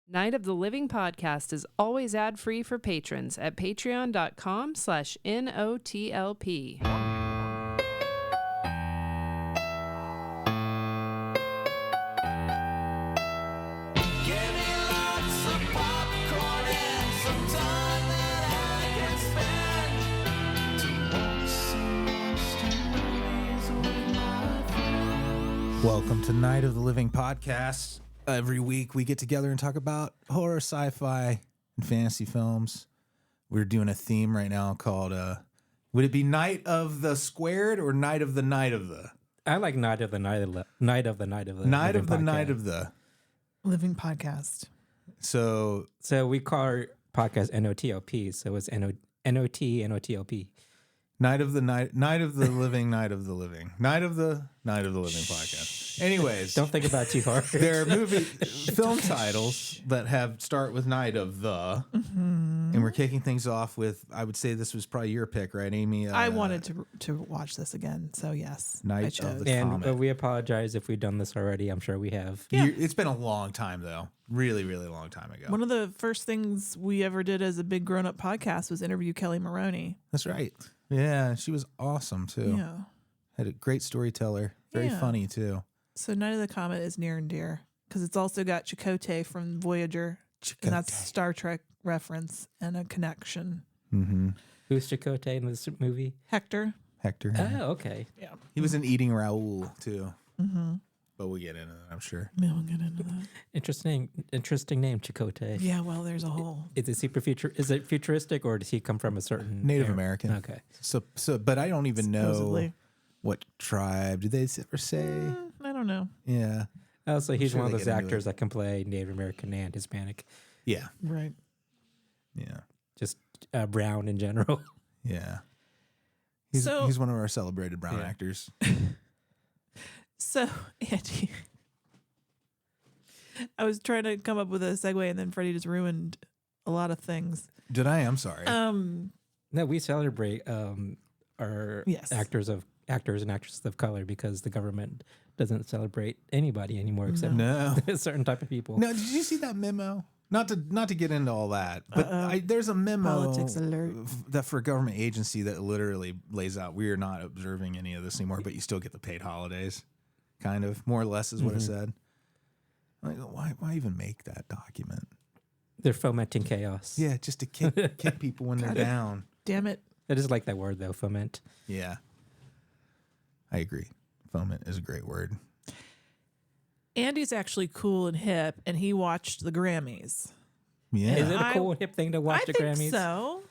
Night of the Living podcast is always ad-free for patrons at patreon.com/NOTLP. Welcome to Night of the Living podcast. Every week we get together and talk about horror, sci-fi, and fantasy films. We're doing a theme right now called, would it be Night of the Squared or Night of the Night of the? I like Night of the Night of the Night of the Night of the Night of the podcast. Night of the Living podcast. So we call our podcast NOTLP, so it's NOTLP. Night of the Living, Night of the Living, Night of the Living podcast. Anyways, Don't think about it too hard. there are film titles that start with Night of the, and we're kicking things off with. I would say this was probably your pick, right, Amy? I wanted to watch this again, so yes, I Night chose. of the And Comet. we apologize if we've done this already. I'm sure we have. Yeah. It's been a long time though, really long time ago. One of the first things we ever did as a big grown-up podcast was interview Kelley Maroney. That's right. Yeah, she was awesome too. Yeah. Had a great storyteller, very Yeah. funny too. So Night of the Comet is near and dear because it's also got Chakotay from Voyager, and that's a Star Trek reference and a connection. Mm-hmm. Who's Chakotay in this movie? Hector. Hector. Oh, okay. Yeah. He was in Eating Raoul too. Mm-hmm. But we'll get into that, I'm sure. Yeah, we'll get into that. Interesting name, Chakotay. Yeah, well, there's a whole. Is it Is it futuristic, or does he come from a certain Native era? American. Okay. So, but I don't even know Supposedly. what tribe. Did they ever say? I don't know. Yeah. Oh, so he's Sure one of they those get into actors it. that can play Native American and Hispanic, Yeah. Right. Yeah. just brown in general. Yeah. He's one of our celebrated brown Yeah. actors. So, Andy, I was trying to come up with a segue, and then Freddy just ruined a lot of things. Did I? I'm sorry. No, we celebrate our Yes. actors and actresses of color because the government doesn't celebrate anybody anymore except No. a certain type of people. No, did you see that memo? Not to get into all that, but there's a memo Politics alert. that for a government agency that literally lays out we are not observing any of this anymore, but you still get the paid holidays, kind of more or less is what it said. Like, why even make that document? They're fomenting chaos. Yeah, just to kick people when they're down. Damn it. I just like that word though, foment. Yeah, I agree. Foment is a great word. Andy's actually cool and hip, and he watched the Grammys. Yeah, Is it a I- cool hip thing to watch I the think Grammys? so.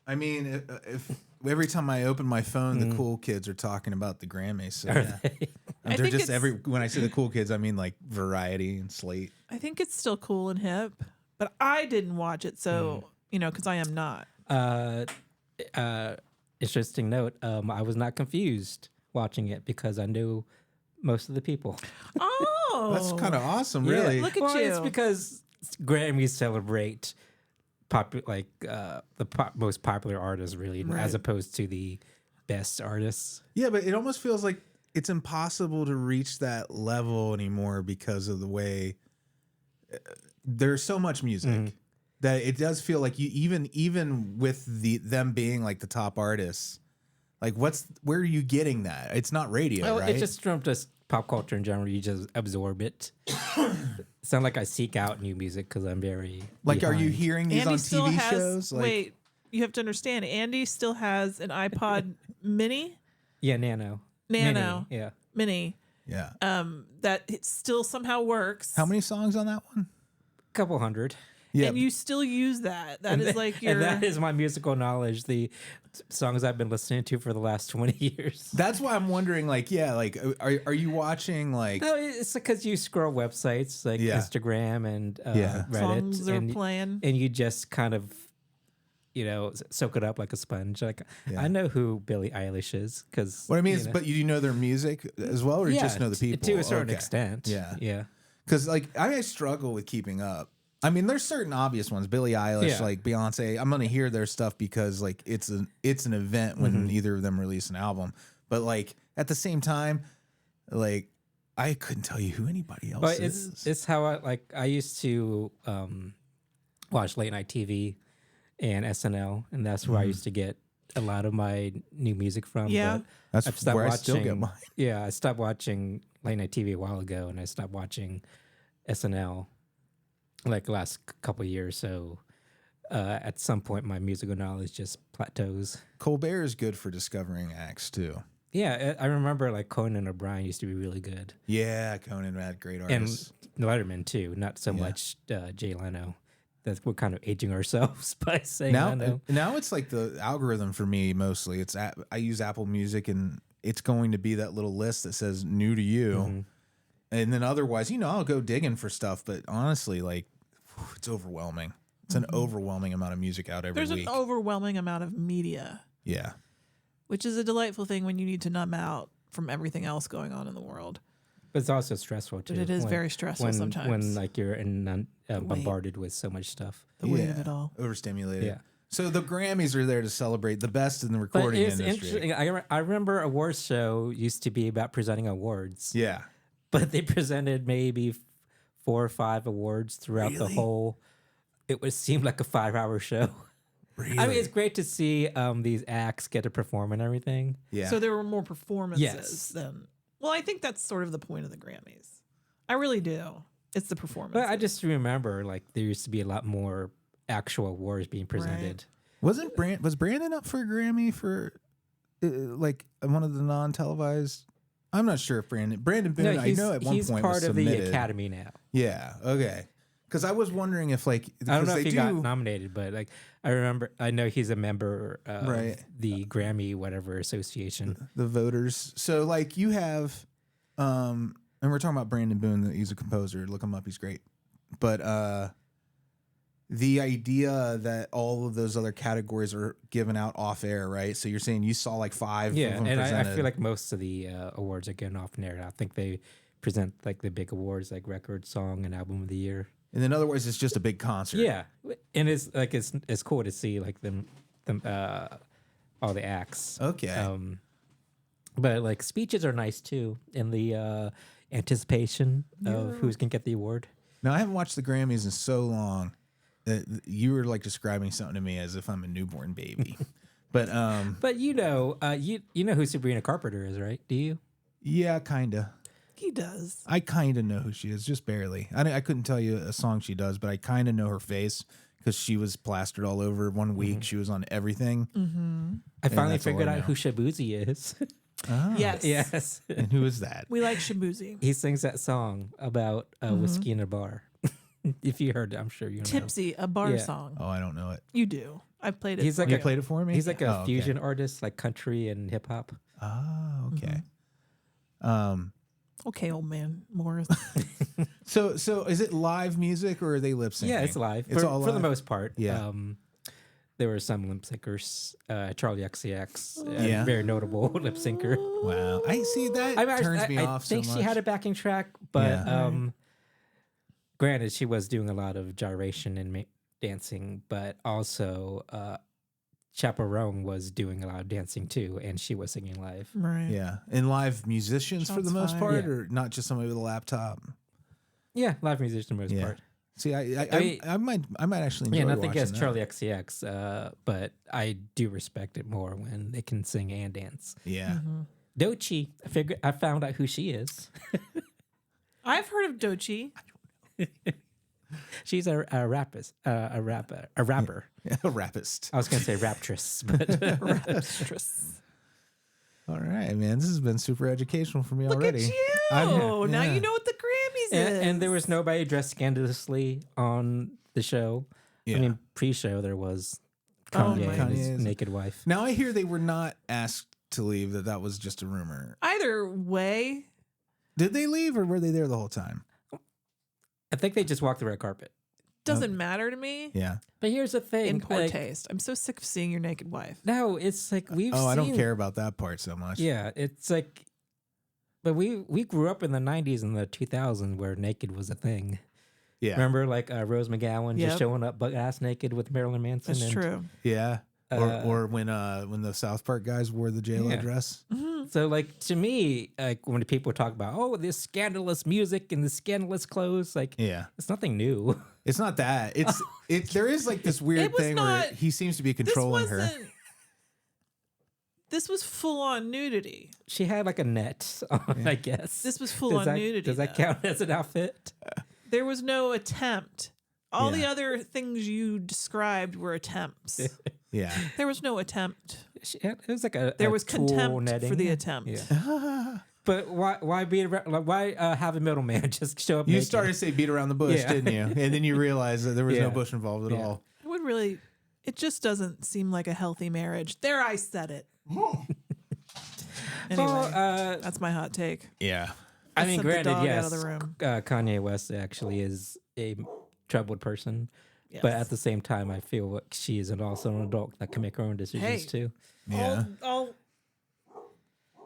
I mean, if every time I open my phone, the cool kids are talking about the Grammys. So Are yeah. they? I They're think just it's- when I say the cool kids, I mean like Variety and Slate. I think it's still cool and hip, but I didn't watch it, so, because I am not. Interesting note. I was not confused watching it because I knew most of the people. Oh. That's kind of awesome, really. Look at Well, you. it's because Grammys celebrate most popular artists, really, Right. as opposed to the best artists. Yeah, but it almost feels like it's impossible to reach that level anymore because of the way there's so much music that it does feel like you even with them being like the top artists, like where are you getting that? It's not radio, Well, right? it's just from just pop culture in general. You just absorb it. It's not like I seek out new music because I'm very like, are you behind. hearing these Andy on still TV has. shows? Like, Wait, you have to understand. Andy still has an iPod Mini. Yeah, Nano. Nano. Mini, yeah. Mini. yeah. That it still somehow works. How many songs on that one? Couple hundred. Yeah, And you still use that. That is like your. And that is my musical knowledge. The songs I've been listening to for the last 20 years. that's why I'm wondering. Like, yeah, like are you watching like? No, it's because you scroll websites like Yeah. Instagram and Yeah. Reddit, songs are and, playing. and you just kind of, soak it up like a sponge. Like Yeah. I know who Billie Eilish is because What I mean is, but you know their music as well, or you just know the people to a certain Okay. extent. Yeah. yeah. Because like I struggle with keeping up. I mean, there's certain obvious ones, Billie Eilish, Yeah. like Beyonce. I'm gonna hear their stuff because like it's an event when either of them release an album. But like at the same time, like I couldn't tell you who anybody else But is. it's how I used to watch late night TV and SNL, and that's where I used to get a lot of my new music from. Yeah. But That's I've stopped where I watching, still get mine. Yeah, I stopped watching late night TV a while ago, and I stopped watching SNL like the last couple of years. So at some point, my musical knowledge just plateaus. Colbert is good for discovering acts too. Yeah, I remember like Conan O'Brien used to be really good, Yeah, Conan had great and artists. Letterman too. Not so Yeah. much Jay Leno. That we're kind of aging ourselves by saying now, Leno. now it's like the algorithm for me mostly. I use Apple Music, and it's going to be that little list that says new to you, Mm-hmm. and then otherwise, I'll go digging for stuff. But honestly, like, it's overwhelming. It's an overwhelming amount of music out every There's week. an overwhelming amount of media, Yeah. which is a delightful thing when you need to numb out from everything else going on in the world. But it's also stressful too. But it is very stressful sometimes. when like you're bombarded with so much stuff. The weight of it all. Overstimulated. Yeah. So the Grammys are there to celebrate the best in the But recording it's industry. interesting. I remember awards show used to be about presenting awards. Yeah. But they presented maybe 4 or 5 awards throughout the Really? whole. It would seem like a 5-hour show. Really? I mean, it's great to see these acts get to perform and everything. Yeah. So there were more performances Yes. than. Well, I think that's sort of the point of the Grammys. I really do. It's the performance. But I just remember like there used to be a lot more actual awards being presented. was Brandon up for a Grammy for like one of the non-televised? I'm not sure if Brandon Boone. No, I know at one he's point part was of submitted. the Academy now. Yeah. Okay. Because I was wondering if like I don't know because if they he got do- nominated, but like I know he's a member of Right. the Grammy whatever association. the voters. So like you have, and we're talking about Brandon Boone. He's a composer. Look him up. He's great. But the idea that all of those other categories are given out off air, right? So you're saying you saw like 5 Yeah, of them and I presented. feel like most of the awards are getting off air. I think they present like the big awards like record, song, and album of the year. and then otherwise it's just a big concert. Yeah, and it's like it's cool to see like them all the acts. Okay. But like speeches are nice too in the anticipation of who's gonna get the award. Now I haven't watched the Grammys in so long that you were like describing something to me as if I'm a newborn baby. But But you know who Sabrina Carpenter is, right? Do you? yeah, kinda. he does. I kinda know who she is, just barely. I couldn't tell you a song she does, but I kinda know her face because she was plastered all over. One week she was on everything. I finally that's all figured I out know. who Shabuzi is. Oh. Yes. Yes. And who is that? We like Shabuzi. He sings that song about whiskey in a bar. If you heard it, I'm sure you know. Tipsy, a bar Yeah. song. Oh, I don't know it. You do. I've played it. He's for like You a- played it for me? He's like a Oh, okay. fusion artist, like country and hip hop. Oh, okay. Okay, old man Morris. So is it live music or are they lip syncing? Yeah, it's live. It's all for the live? most part. Yeah. There were some lip syncers. Charlie XCX, Yeah. very notable lip syncer. Wow. I see that turns me off so think much. she had a backing track, but Yeah. granted, she was doing a lot of gyration and dancing, but also Chaperone was doing a lot of dancing too, and she was singing live. Right. Yeah. And live musicians for the Shots most fired. part, Yeah. or not just somebody with a laptop? Yeah, live musician for the most Yeah. part. See, I might actually enjoy Yeah, nothing watching against that. Charlie XCX, but I do respect it more when they can sing and dance. Yeah. Doechii, I found out who she is. I've heard of Doechii. She's a rapist, a rapper. A rapist. I was gonna say raptress, but All right, man. This has been super educational for me Look already. at you. Now yeah. you know what the Grammys is. and there was nobody dressed scandalously on the show. Yeah. I mean, pre-show there was Oh Kanye my and his Kanye's- naked wife. Now I hear they were not asked to leave, that was just a rumor. Either way, Did they leave or were they there the whole time? I think they just walked the red carpet. doesn't matter to me. Yeah. But here's the thing: In poor like, taste. I'm so sick of seeing your naked wife. no, it's like we've. Oh, seen, I don't care about that part so much. Yeah, it's like, but we grew up in the '90s and the 2000s where naked was a thing. Yeah. Remember, like Rose McGowan Yep. just showing up butt ass naked with Marilyn Manson. That's and true. Yeah. or when the South Park guys wore the J-Lo dress. So, like, to me, like, when people talk about, oh, this scandalous music and the scandalous clothes, like, it's nothing new. It's not that. There is like this weird thing where he seems to be controlling her. This was full on nudity. She had like a net on, I guess. This was full on nudity. Does that count as an outfit? There was no attempt. All the other things you described were attempts. Yeah. There was no attempt. It was like there was tool contempt netting. for the attempt. Yeah. But why be around, like, why have a middleman just show up? You naked? started to say beat around the bush, didn't you? And then you realized that there was no bush involved at all. It just doesn't seem like a healthy marriage. There, I said it. Anyway, that's my hot take. Yeah. I mean, granted, yes, out of the room. Kanye West actually is a troubled person. Yes. But at the same time, I feel like she is also an adult that can make her own decisions too. Yeah. All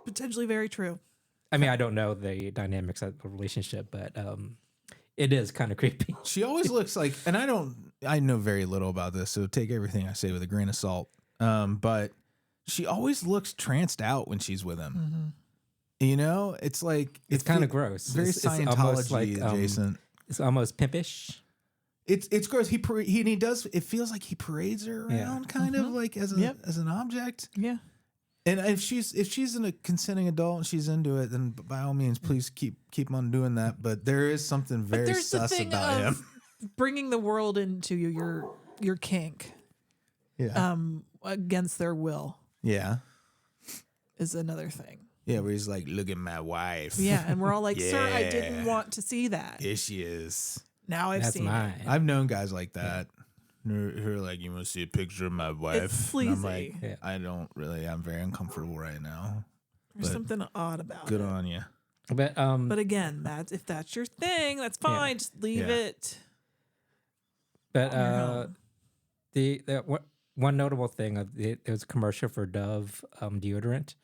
potentially very true. I mean, I don't know the dynamics of the relationship, but it is kind of creepy. She always looks like, and I know very little about this, so take everything I say with a grain of salt. But she always looks tranced out when she's with him. Mm-hmm. You know, it's like it's kind of gross. Very Scientology like, adjacent. It's almost pimpish. It's gross. He does. It feels like he parades her around, kind of like as an object. Yeah. And if she's a consenting adult and she's into it, then by all means, please keep on doing that. But there is something very sus about him. Bringing the world into your kink, against their will, is another thing. Yeah, where he's like, "Look at my wife." Yeah, and we're all like, "Sir, I didn't want to see that." Here she is. Now I've seen mine. it. I've known guys like that. Who are like, "You want to see a picture of my wife?" It's sleazy. And I'm like, I don't really. I'm very uncomfortable right now. There's something odd about it. Good on you. But again, if that's your thing, that's fine. Just leave it. But one notable thing there was a commercial for Dove deodorant,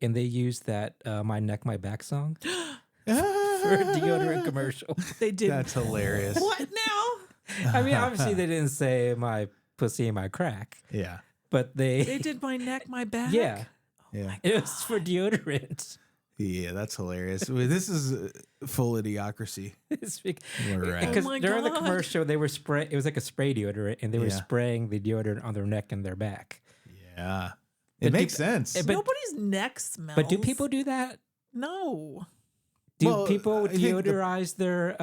and they used that "My Neck, My Back" song for a deodorant commercial. They did. That's hilarious. What now? I mean, obviously they didn't say "my pussy and my crack." Yeah, but they did "My Neck, My Back." Yeah, yeah. It was for deodorant. Yeah, that's hilarious. This is full idiocracy. Because Oh during the commercial, they were spray. It was like a spray deodorant, and they were spraying the deodorant on their neck and their back. Yeah, it makes sense. But nobody's neck smells. But do people do that? No. Do people deodorize their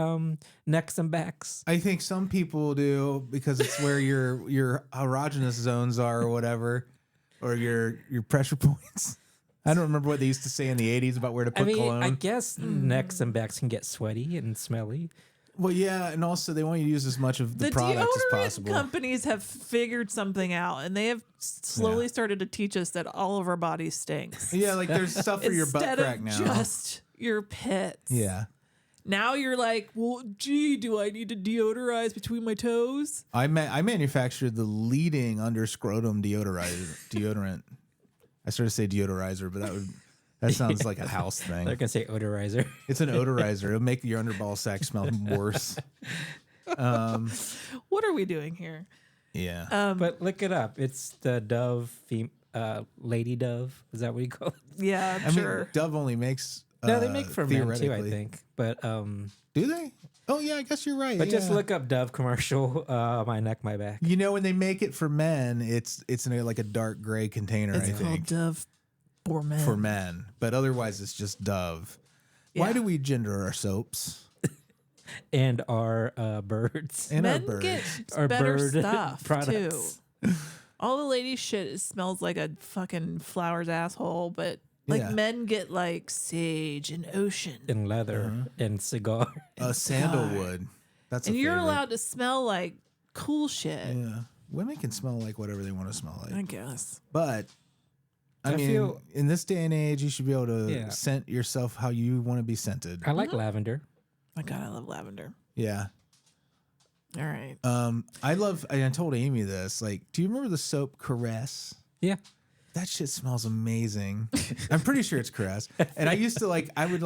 necks and backs? I think some people do because it's where your erogenous zones are or whatever, or your pressure points. I don't remember what they used to say in the 80s about where to put cologne. I guess necks and backs can get sweaty and smelly. Well, yeah, and also they want you to use as much of the product as possible. Companies have figured something out, and they have slowly started to teach us that all of our bodies stinks. Yeah, like there's stuff for your butt crack now. Just your pits. Yeah. Now you're like, well, gee, do I need to deodorize between my toes? I manufactured the leading under scrotum deodorant. I started to say deodorizer, but that sounds like a house thing. They're gonna say odorizer. It's an odorizer. It'll make your underball sack smell worse. What are we doing here? Yeah. But look it up. It's the Dove, Lady Dove. Is that what you call it? Yeah, I'm sure. mean, Dove only makes. No, they make for men too, I think. But do they? Oh yeah, I guess you're right. But just look up Dove commercial. My neck, my back. You know, when they make it for men, it's in like a dark gray container. It's I think called Dove for men. For men, but otherwise it's just Dove. Yeah. Why do we gender our soaps? And our birds. And men our birds. Get our better bird stuff products. Too. All the ladies' shit smells like a fucking flower's asshole, but men get like sage and ocean and leather and cigar. Sandalwood. That's and you're allowed to smell like cool shit. Yeah, women can smell like whatever they want to smell like. I guess, but I mean, feel, in this day and age, you should be able to scent yourself how you want to be scented. I like lavender. My God, I love lavender. Yeah. All right. I told Amy this. Like, do you remember the soap Caress? Yeah. That shit smells amazing. I'm pretty sure it's Caress. And I used to I would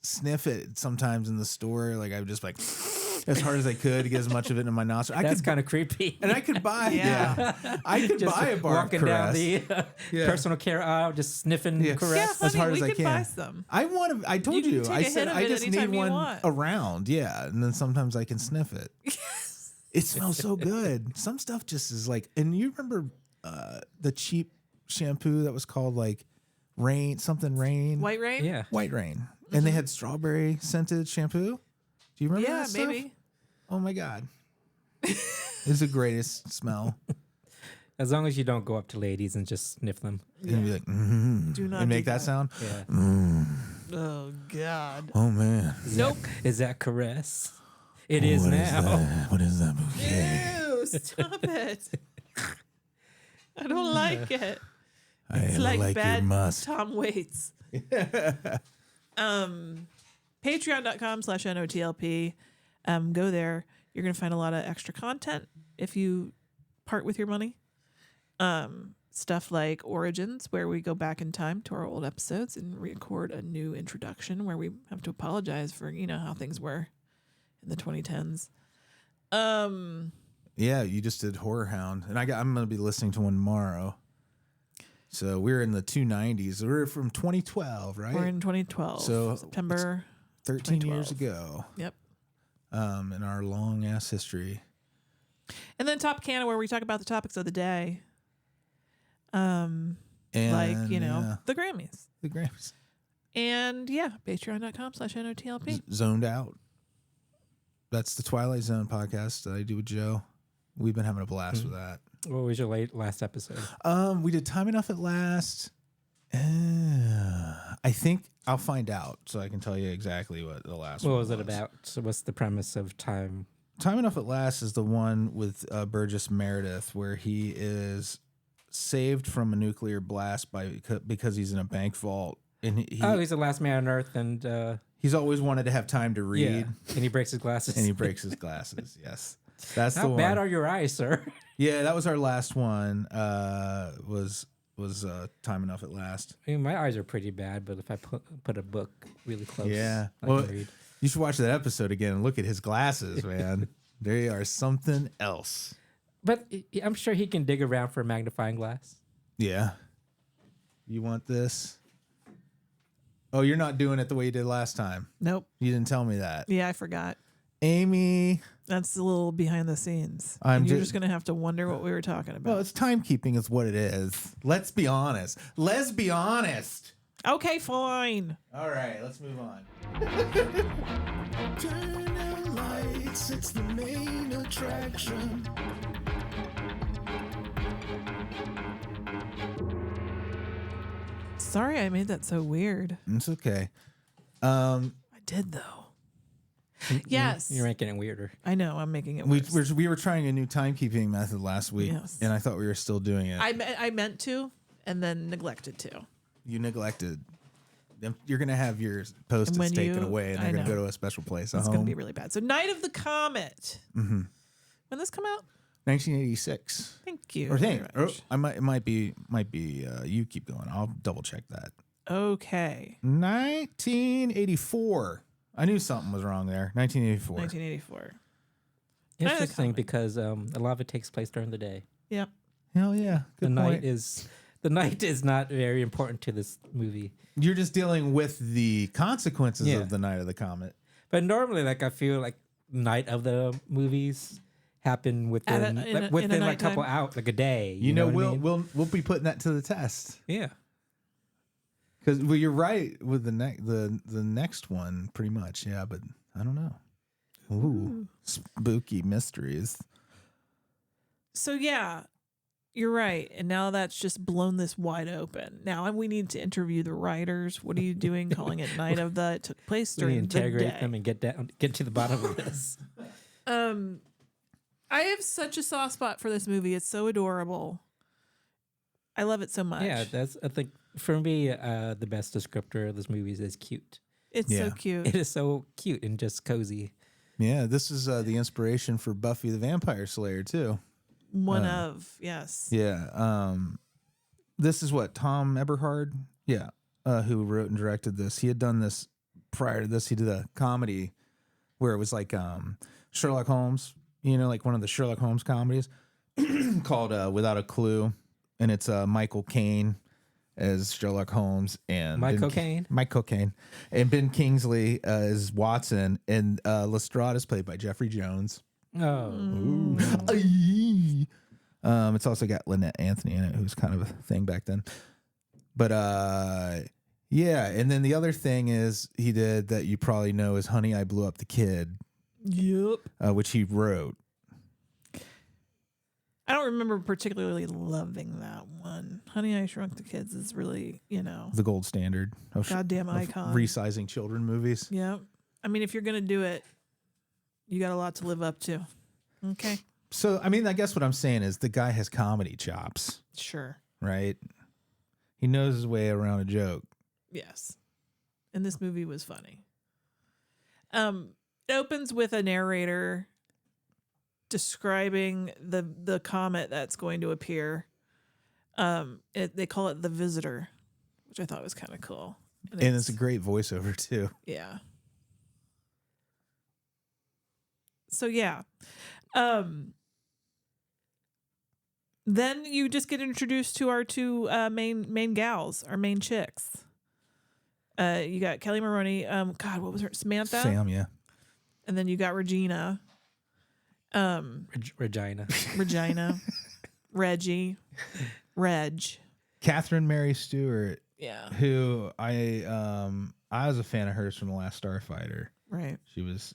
sniff it sometimes in the store. Like I would just as hard as I could to get as much of it in my nostril. That's kind of creepy. And I could buy, I could Just buy a bar of walking down Caress. the personal care aisle, just sniffing Yeah. Caress. Yeah, as honey, hard we as I could can. buy some. I told You you. can I take a said hit of I it just need anytime you one want. around. Yeah, and then sometimes I can sniff it. It smells so good. Some stuff just is like. And you remember the cheap shampoo that was called like Rain White Rain? Yeah. White Rain, and they had strawberry scented shampoo. Do you remember Yeah, that stuff? maybe. Oh my god, it's the greatest smell. As long as you don't go up to ladies and just sniff them. And be like, Do not and do make that that. sound. Yeah. Oh, God. Oh man, Nope. Is that Caress? It is now. What is that bouquet? Ew, stop it. I don't like it. I It's like like bad your musk. Tom Waits. Patreon.com/NOTLP. Go there. You're going to find a lot of extra content if you part with your money. Stuff like Origins, where we go back in time to our old episodes and record a new introduction where we have to apologize for, how things were in the 2010s. Yeah, you just did Horror Hound, and I'm going to be listening to one tomorrow. So we're in the 290s. We're from 2012, right? We're in 2012. So September 13 years 2012. ago. Yep. In our long ass history. And then Top Canna, where we talk about the topics of the day. And The Grammys. the Grammys. And patreon.com/NOTLP. Zoned Out. That's the Twilight Zone podcast that I do with Joe. We've been having a blast with that. What was your last episode? We did Time Enough at Last. I think I'll find out so I can tell you exactly what the last What one was it about? So what's the premise of Time? Time Enough at Last is the one with Burgess Meredith where he is saved from a nuclear blast because he's in a bank vault. And he's the last man on Earth, and he's always wanted to have time to read. and he breaks his glasses. And he breaks his glasses. Yes, that's the How one. bad are your eyes, sir? Yeah, that was our last one. Was Time Enough at Last? I mean, my eyes are pretty bad, but if I put a book really close, Yeah. I Well, can read. you should watch that episode again and look at his glasses, man. They are something else. But I'm sure he can dig around for a magnifying glass. Yeah. You want this? Oh, you're not doing it the way you did last time. Nope. You didn't tell me that. Yeah, I forgot. Amy. That's a little behind the scenes. I'm And you're ju- just going to have to wonder what we were talking about. Well, it's timekeeping is what it is. Let's be honest. Let's be honest. Okay, fine. All right, let's move on. Turn out lights, it's the main attraction. Sorry I made that so weird. It's okay. I did, though. Yes. You're making it weirder. I know. I'm making it We worse. were trying a new timekeeping method last week, Yes. and I thought we were still doing it. I meant to and then neglected to. You neglected. You're going to have your post-its when taken you- away, and I they're going to know. go to a special place at It's home. going to be really bad. So Night of the Comet. Mm-hmm. When this come out? 1986. Thank you. Or very think, much. it might be. You keep going. I'll double check that. Okay. 1984. I knew something was wrong there. 1984. 1984. Night of the Interesting Comet. because a lot of it takes place during the day. Yep. Hell yeah. Good the point. night is not very important to this movie. You're just dealing with the consequences Yeah. of the Night of the Comet. But normally, like I feel like night of the movies happen within in a within like a couple nighttime? hours, like a day. You know, what I mean? we'll be putting that to the test. Yeah. Because you're right with the next one, pretty much. Yeah, but I don't know. Ooh, spooky mysteries. So yeah, you're right. And now that's just blown this wide open. Now we need to interview the writers. What are you doing calling it Night of the? It took place We during the integrate day. them and get to the bottom of this. I have such a soft spot for this movie. It's so adorable. I love it so much. Yeah, that's I think for me the best descriptor of this movie is cute. It's Yeah. so cute. It is so cute and just cozy. Yeah, this is the inspiration for Buffy the Vampire Slayer too. One of, yes. Yeah. This is what Tom Eberhard, who wrote and directed this. He had done this prior to this. He did a comedy where it was like Sherlock Holmes, like one of the Sherlock Holmes comedies called Without a Clue, and it's Michael Caine as Sherlock Holmes and Michael Caine, and Ben Kingsley as Watson, and Lestrade is played by Jeffrey Jones. Oh, It's also got Lynette Anthony in it, who's kind of a thing back then. But yeah, and then the other thing is he did that you probably know is Honey, I Blew Up the Kid. Yep. Which he wrote. I don't remember particularly loving that one. Honey, I Shrunk the Kids is really, The gold standard of goddamn icon. Resizing children movies. Yeah. I mean, if you're going to do it, you got a lot to live up to. Okay. So, I mean, I guess what I'm saying is the guy has comedy chops. Sure. Right? He knows his way around a joke. Yes. And this movie was funny. It opens with a narrator describing the comet that's going to appear. They call it the Visitor, which I thought was kind of cool. And it's a great voiceover too. Yeah. So yeah. Then you just get introduced to our two main gals, our main chicks. You got Kelly Maroney. God, what was her? Samantha? Sam, yeah. And then you got Regina. Regina. Reggie. Reg. Catherine Mary Stewart. Yeah. Who I was a fan of hers from The Last Starfighter. Right. She was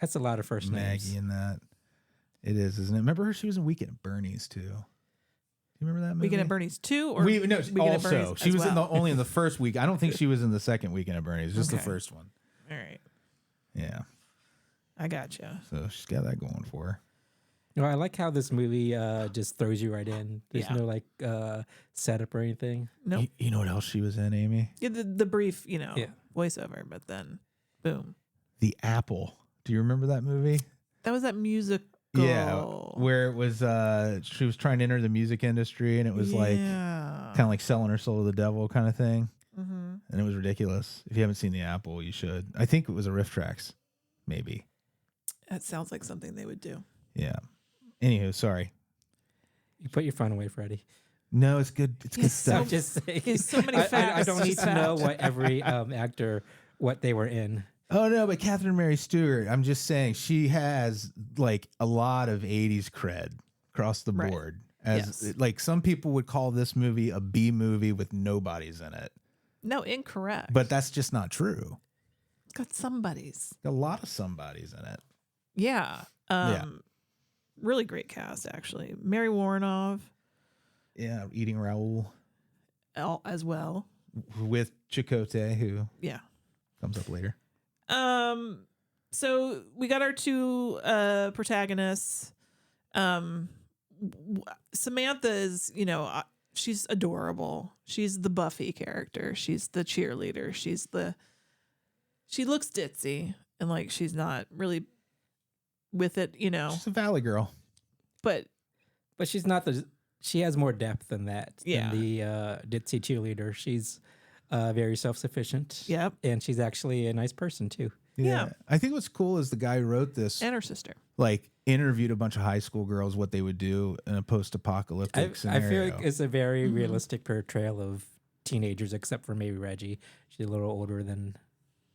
That's a lot of first Maggie names. in that. It is, isn't it? Remember her? She was in Weekend at Bernie's too. Do you remember that movie? Weekend at Bernie's 2 or Weekend at also. Bernie's She as was well? only in the first week. I don't think she was in the second Weekend at Bernie's, just the Okay. first one. All right. Yeah. I gotcha. So she's got that going for her. No, I like how this movie just throws you right in. There's Yeah. no setup or anything. Nope. You know what else she was in, Amy? Yeah, the brief, Yeah. voiceover, but then boom. The Apple. Do you remember that movie? That was that musical. Yeah, where it was she was trying to enter the music industry, and it was like kind of like selling her soul to the devil kind of thing. Mm-hmm. And it was ridiculous. If you haven't seen The Apple, you should. I think it was a Riff Tracks, maybe. That sounds like something they would do. Yeah. Anywho, sorry. You put your phone away, Freddie. No, it's good. It's good He's stuff. I'm just saying. He's so many I facts. don't need Just to know fact. what every actor, what they were in. Oh no, but Catherine Mary Stewart, I'm just saying she has like a lot of 80s cred across the Right. board. As Yes. like some people would call this movie a B movie with nobodies in it. No, incorrect. But that's just not true. it's got somebody's. A lot of somebodies in it. Yeah. Yeah. Really great cast, actually. Mary Warrenov Yeah, Eating Raoul as well. with Chakotay, who Yeah. comes up later. So we got our two protagonists. Samantha is, she's adorable. She's the Buffy character. She's the cheerleader. She looks ditzy and like she's not really with it, She's a Valley girl. but But she's not she has more depth than that. Yeah. Than the ditzy cheerleader. She's very self-sufficient. Yep. And she's actually a nice person too. Yeah. I think what's cool is the guy who wrote this and her sister. like interviewed a bunch of high school girls what they would do in a post-apocalyptic I scenario. feel like it's a very Mm-hmm. realistic portrayal of teenagers, except for maybe Reggie. She's a little older than,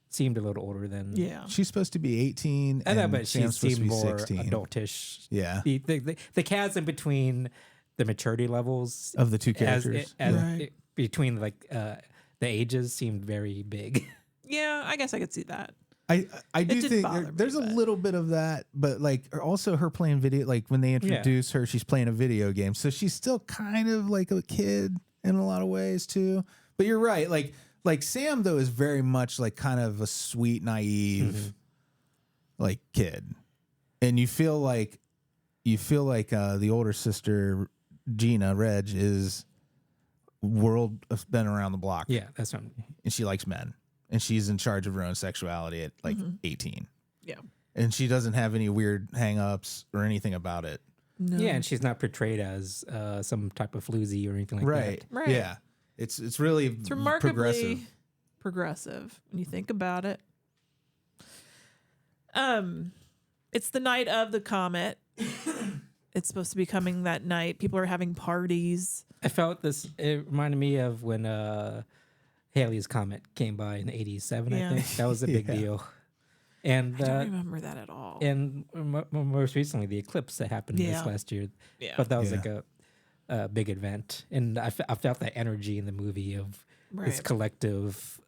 seemed a little older than. Yeah. She's supposed to be 18 I and know, but she Sam's supposed to seemed be more 16. adultish. Yeah. The chasm between the maturity levels Of the two characters. Right. between the ages seemed very big. Yeah, I guess I could see that. I do didn't think bother me, there's a but- little bit of that, but like also her playing video, like when they introduce her, she's playing a video game. So she's still kind of like a kid in a lot of ways too. But you're right. Like Sam though is very much like kind of a sweet, naive like kid. And you feel like the older sister, Gina, Reg, is been around the block. Yeah, that's what And she likes men. And she's in charge of her own sexuality at like 18. Yeah. And she doesn't have any weird hang-ups or anything about it. No. Yeah, and she's not portrayed as some type of floozy or anything like Right. that. Right. Yeah. It's really It's remarkably progressive. when you think about it. It's the night of the comet. It's supposed to be coming that night. People are having parties. I felt this. It reminded me of when Halley's Comet came by in '87. Yeah. I think that was a big deal. And I don't remember that at all. and most recently, the eclipse that happened Yeah. this last year. Yeah. But that was like a big event, and I felt that energy in the movie of this Right. collective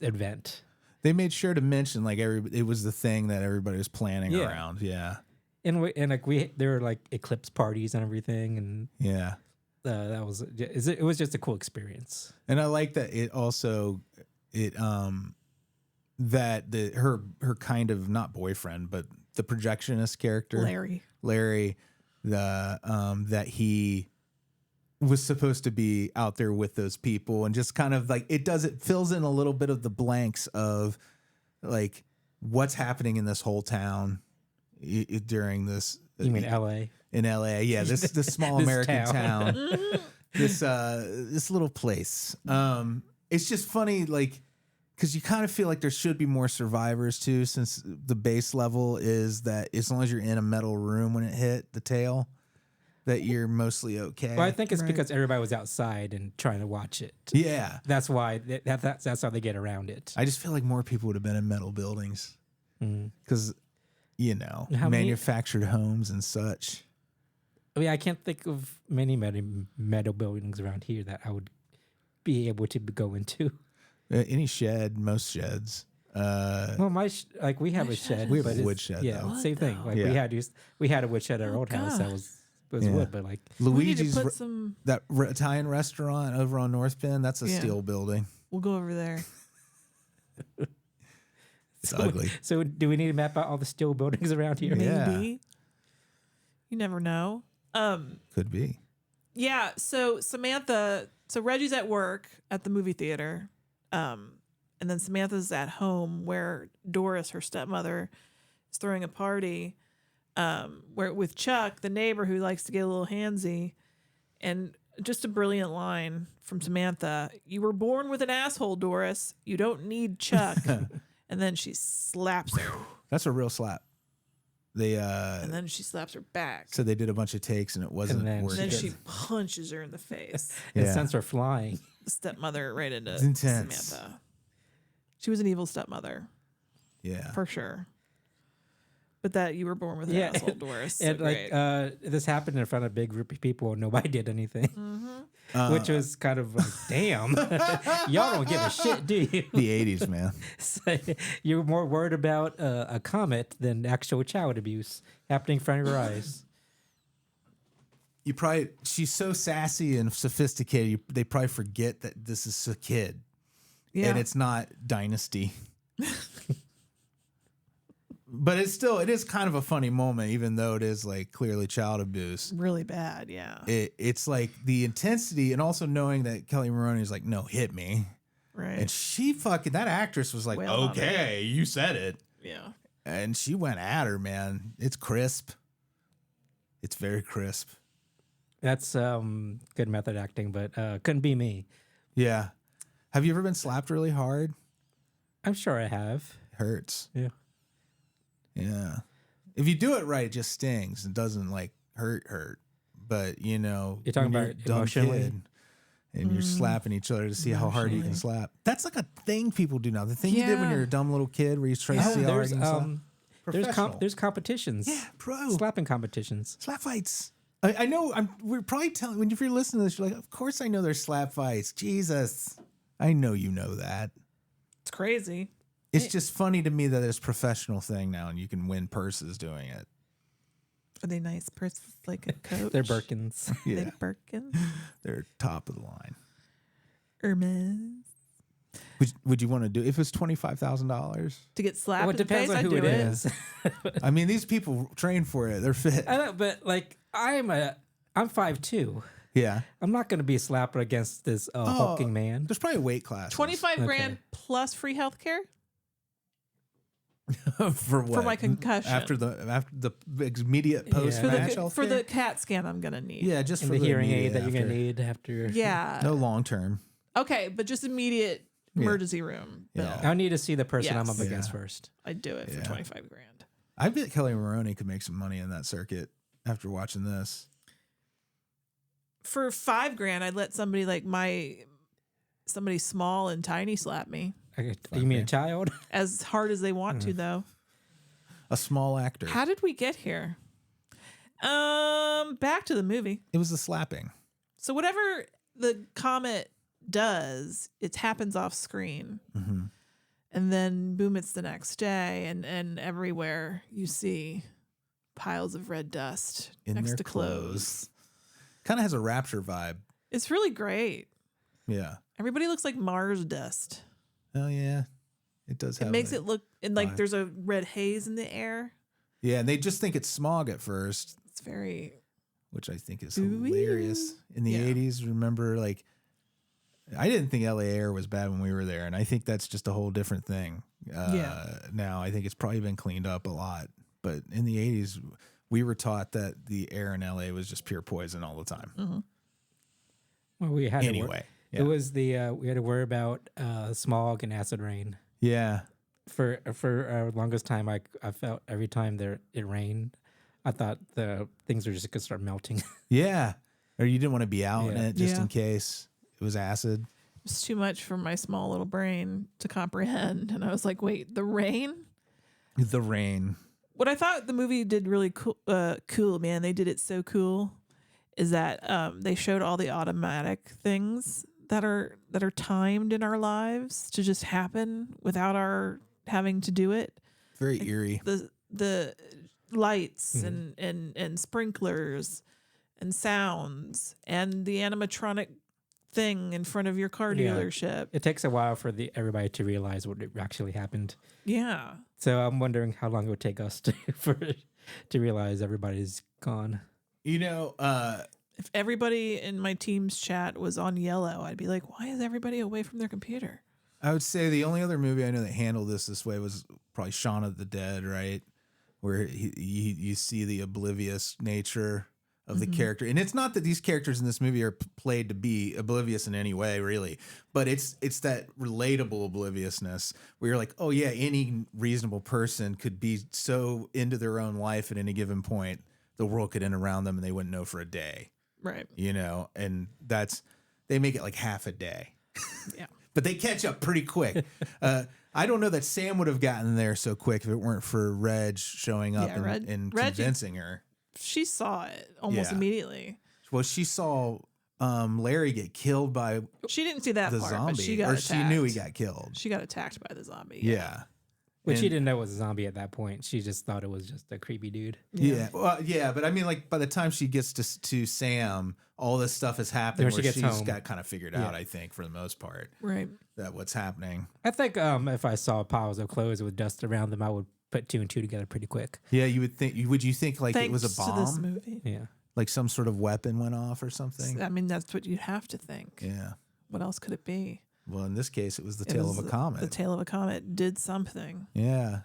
event. They made sure to mention like it was the thing that everybody was planning Yeah. around. Yeah. And there were like eclipse parties and everything, and Yeah. that was it was just a cool experience. And I like that it also that her kind of not boyfriend, but the projectionist character Larry, that he was supposed to be out there with those people, and just kind of like it fills in a little bit of the blanks of like what's happening in this whole town during this. You mean L.A.? In L.A., yeah, this small This American town. town, this little place. It's just funny, like, because you kind of feel like there should be more survivors too, since the base level is that as long as you're in a metal room when it hit the tail, that you're mostly okay. Well, I think it's Right. because everybody was outside and trying to watch it. Yeah, That's why that's how they get around it. I just feel like more people would have been in metal buildings Mm. because How many- manufactured homes and such. I mean, I can't think of many metal buildings around here that I would be able to go into. Any shed, most sheds. Well, we have a shed. We have but a it's- wood shed, Yeah, though. same thing. Like Yeah. we had a wood shed at our old house that God. was Yeah. wood, but like We need Luigi's to put some. Italian restaurant over on North Bend. That's a Yeah. steel building. We'll go over there. It's ugly. So do we need to map out all the steel buildings around here? Yeah. Maybe. You never know. Could be. Yeah, so Reggie's at work at the movie theater. And then Samantha's at home where Doris, her stepmother, is throwing a party where with Chuck, the neighbor who likes to get a little handsy. And just a brilliant line from Samantha. You were born with an asshole, Doris. You don't need Chuck. And then she slaps her. That's a real slap. They And then she slaps her back. so they did a bunch of takes and it wasn't And then working. And then she punches her in the face. And Yeah. since we're flying, The stepmother right into It's intense. Samantha. She was an evil stepmother, Yeah. for sure. But that you were born with an Yeah. asshole, Doris. So and great. this happened in front of a big group of people, and nobody did anything, Mm-hmm. which was kind of like, damn, y'all don't give a shit, do you? The 80s, man. So you're more worried about a comet than actual child abuse happening in front of your eyes. She's so sassy and sophisticated. They probably forget that this is a kid yeah. and it's not Dynasty. But it is kind of a funny moment, even though it is like clearly child abuse. really bad. Yeah. It's like the intensity and also knowing that Kelly Maroney is like, no, hit me. Right. And she that actress was like, Wailed on okay, you said it. yeah. And she went at her, man. It's crisp. It's very crisp. That's good method acting, but couldn't be me. Yeah. Have you ever been slapped really hard? I'm sure I have. It hurts. Yeah. Yeah. If you do it right, it just stings. It doesn't like hurt. But You're talking when about a dumb emotionally? kid and you're slapping each other to see how hard you can slap. That's like a thing people do now. The thing you did when Yeah. you're a dumb little kid where you try to see how hard There's you can slap. Professional. there's competitions. Yeah, pro. Slapping competitions. Slap fights. I know. We're probably telling when if you're listening to this, you're like, of course I know there's slap fights. Jesus, I know you know that. It's crazy. It's just funny to me that it's a professional thing now, and you can win purses doing it. Are they nice purses like a coach? They're Birkins. Yeah, Like Birkin? they're top of the line. Hermes. Would you want to do if it's $25,000? To get slapped Well, it in the depends face, on I'd who do it it. is. I mean, these people train for it. They're fit. I know, but like I'm 5'2". Yeah. I'm not going to be slapped against this hulking man. There's probably a weight class. 25 grand plus free health care for what? for my concussion. After the immediate post for match the CAT scan I'm going to need. yeah, just And for the hearing immediate aid that you're going to after. need after. Yeah. No long term. Okay, but just immediate Yeah. emergency room bill. Yeah. I need to see the person I'm up Yes. against Yeah. first. I'd do it for Yeah. 25 grand. I bet Kelly Maroney could make some money in that circuit after watching this. For $5,000, I'd let somebody like somebody small and tiny slap me You mean a child? as hard as they want to, though. A small actor. How did we get here? Back to the movie. It was the slapping. So whatever the comet does, it happens off screen. Mm-hmm. And then boom, it's the next day, and everywhere you see piles of red dust In next their to clothes. Kind of has a Rapture vibe. It's really great. Yeah. Everybody looks like Mars dust. Oh yeah. It does have It makes it look and like vibe. there's a red haze in the air. Yeah, and they just think it's smog at first, It's very which I think is Ooh-wee. hilarious. In the Yeah. 80s, remember, like, I didn't think LA air was bad when we were there, and I think that's just a whole different thing. Now I think it's probably been cleaned up a lot, but in the 80s, we were taught that the air in LA was just pure poison all the time. Mm-hmm. Well, we had Anyway, it was the we had to worry about smog and acid rain yeah. for our longest time. I felt every time it rained, I thought the things were just gonna start melting. Yeah. Or you didn't want to be out in Yeah. it just Yeah. in case it was acid. It's too much for my small little brain to comprehend. And I was like, wait, the rain? The rain. What I thought the movie did really cool, man, they did it so cool, is that they showed all the automatic things that are timed in our lives to just happen without our having to do it. Very eerie. The lights and sprinklers and sounds and the animatronic thing in front of your car Yeah. dealership. It takes a while for everybody to realize what actually happened. Yeah. So I'm wondering how long it would take us to realize everybody's gone. You know, If everybody in my team's chat was on yellow, I'd be like, why is everybody away from their computer? I would say the only other movie I know that handled this way was probably Shaun of the Dead, right? Where you see the oblivious nature of the character. And it's not that these characters in this movie are played to be oblivious in any way, really, but it's that relatable obliviousness where you're like, oh yeah, any reasonable person could be so into their own life at any given point, the world could end around them and they wouldn't know for a day, Right. you know? And they make it like half a day. Yeah. But they catch up pretty quick. I don't know that Sam would have gotten there so quick if it weren't for Reg showing up Yeah, and Reggie- convincing her. She saw it almost Yeah. immediately. Well, she saw Larry get killed by She didn't see that the part, zombie, but she got or attacked. she knew he got killed. She got attacked by the zombie. Yeah. But she And- didn't know it was a zombie at that point. She just thought it was just a creepy dude. Yeah. Well, yeah, but I mean, like by the time she gets to Sam, all this stuff has happened When she where gets she's home. got kind of figured out, I think, for the most part, Right. that what's happening. I think if I saw piles of clothes with dust around them, I would put two and two together pretty quick. Yeah, you would think. Would you think like Thanks it was a to this bomb, movie. Yeah. like some sort of weapon went off or something? I mean, that's what you'd have to think. Yeah. What else could it be? Well, in this case, it was the It tail was of a comet. The tail of a comet did something. Yeah.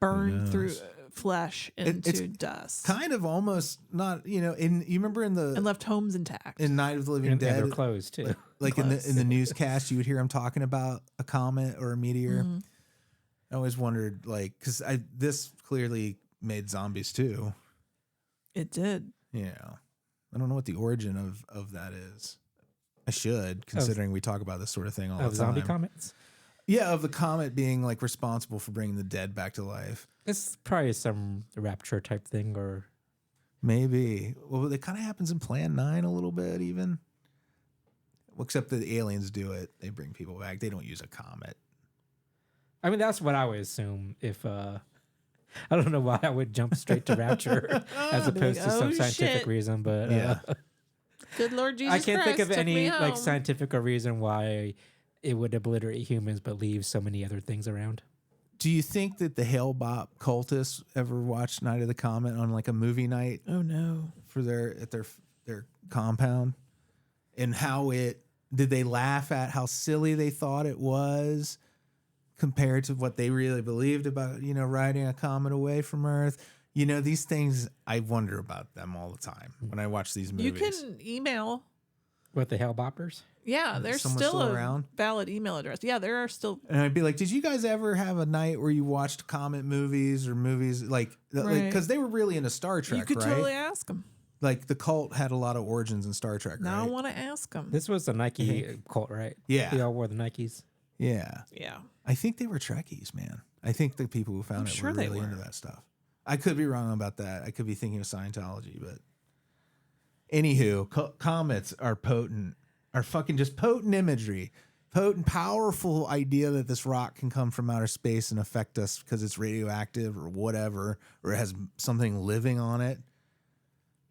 Burned through knows? flesh It's into dust. Kind of almost not, you remember in And left homes intact. in Night of the Living And Dead, their clothes too. like in the newscast, you would hear him talking about a comet or a meteor. Mm-hmm. I always wondered, like, because this clearly made zombies too. It did. Yeah, I don't know what the origin of that is. I should, considering we talk about this sort of thing all the time. Zombie comments. Yeah, of the comet being like responsible for bringing the dead back to life. It's probably some rapture type thing, or Maybe. Well, it kind of happens in Plan 9 a little bit, even. Well, except that the aliens do it. They bring people back. They don't use a comet. I mean, that's what I would assume. If I don't know why I would jump straight to rapture as opposed to "Oh, some scientific shit." reason, but Yeah. Good Lord Jesus I can't think Christ of took me any like home. scientific reason why it would obliterate humans but leave so many other things around. Do you think that the Hale Bop cultists ever watched Night of the Comet on like a movie night Oh no. for their compound? And did they laugh at how silly they thought it was compared to what they really believed about, riding a comet away from Earth? These things, I wonder about them all the time when I watch these movies. You can email With the Hell Boppers? Yeah, there's Someone's still a around? valid email address. Yeah, there are still. And I'd be like, did you guys ever have a night where you watched Comet movies or movies like Right. because they were really into Star Trek, You could right? totally ask them. Like the cult had a lot of origins in Star Trek, Now I right? want to ask them. This was the Nike cult, right? Yeah. They all wore the Nikes. Yeah. Yeah. I think they were Trekkies, man. I think the people who found I'm it sure were they really were. into that stuff. I could be wrong about that. I could be thinking of Scientology, but anywho, comets are potent, are fucking just potent imagery, potent, powerful idea that this rock can come from outer space and affect us because it's radioactive or whatever, or it has something living on it.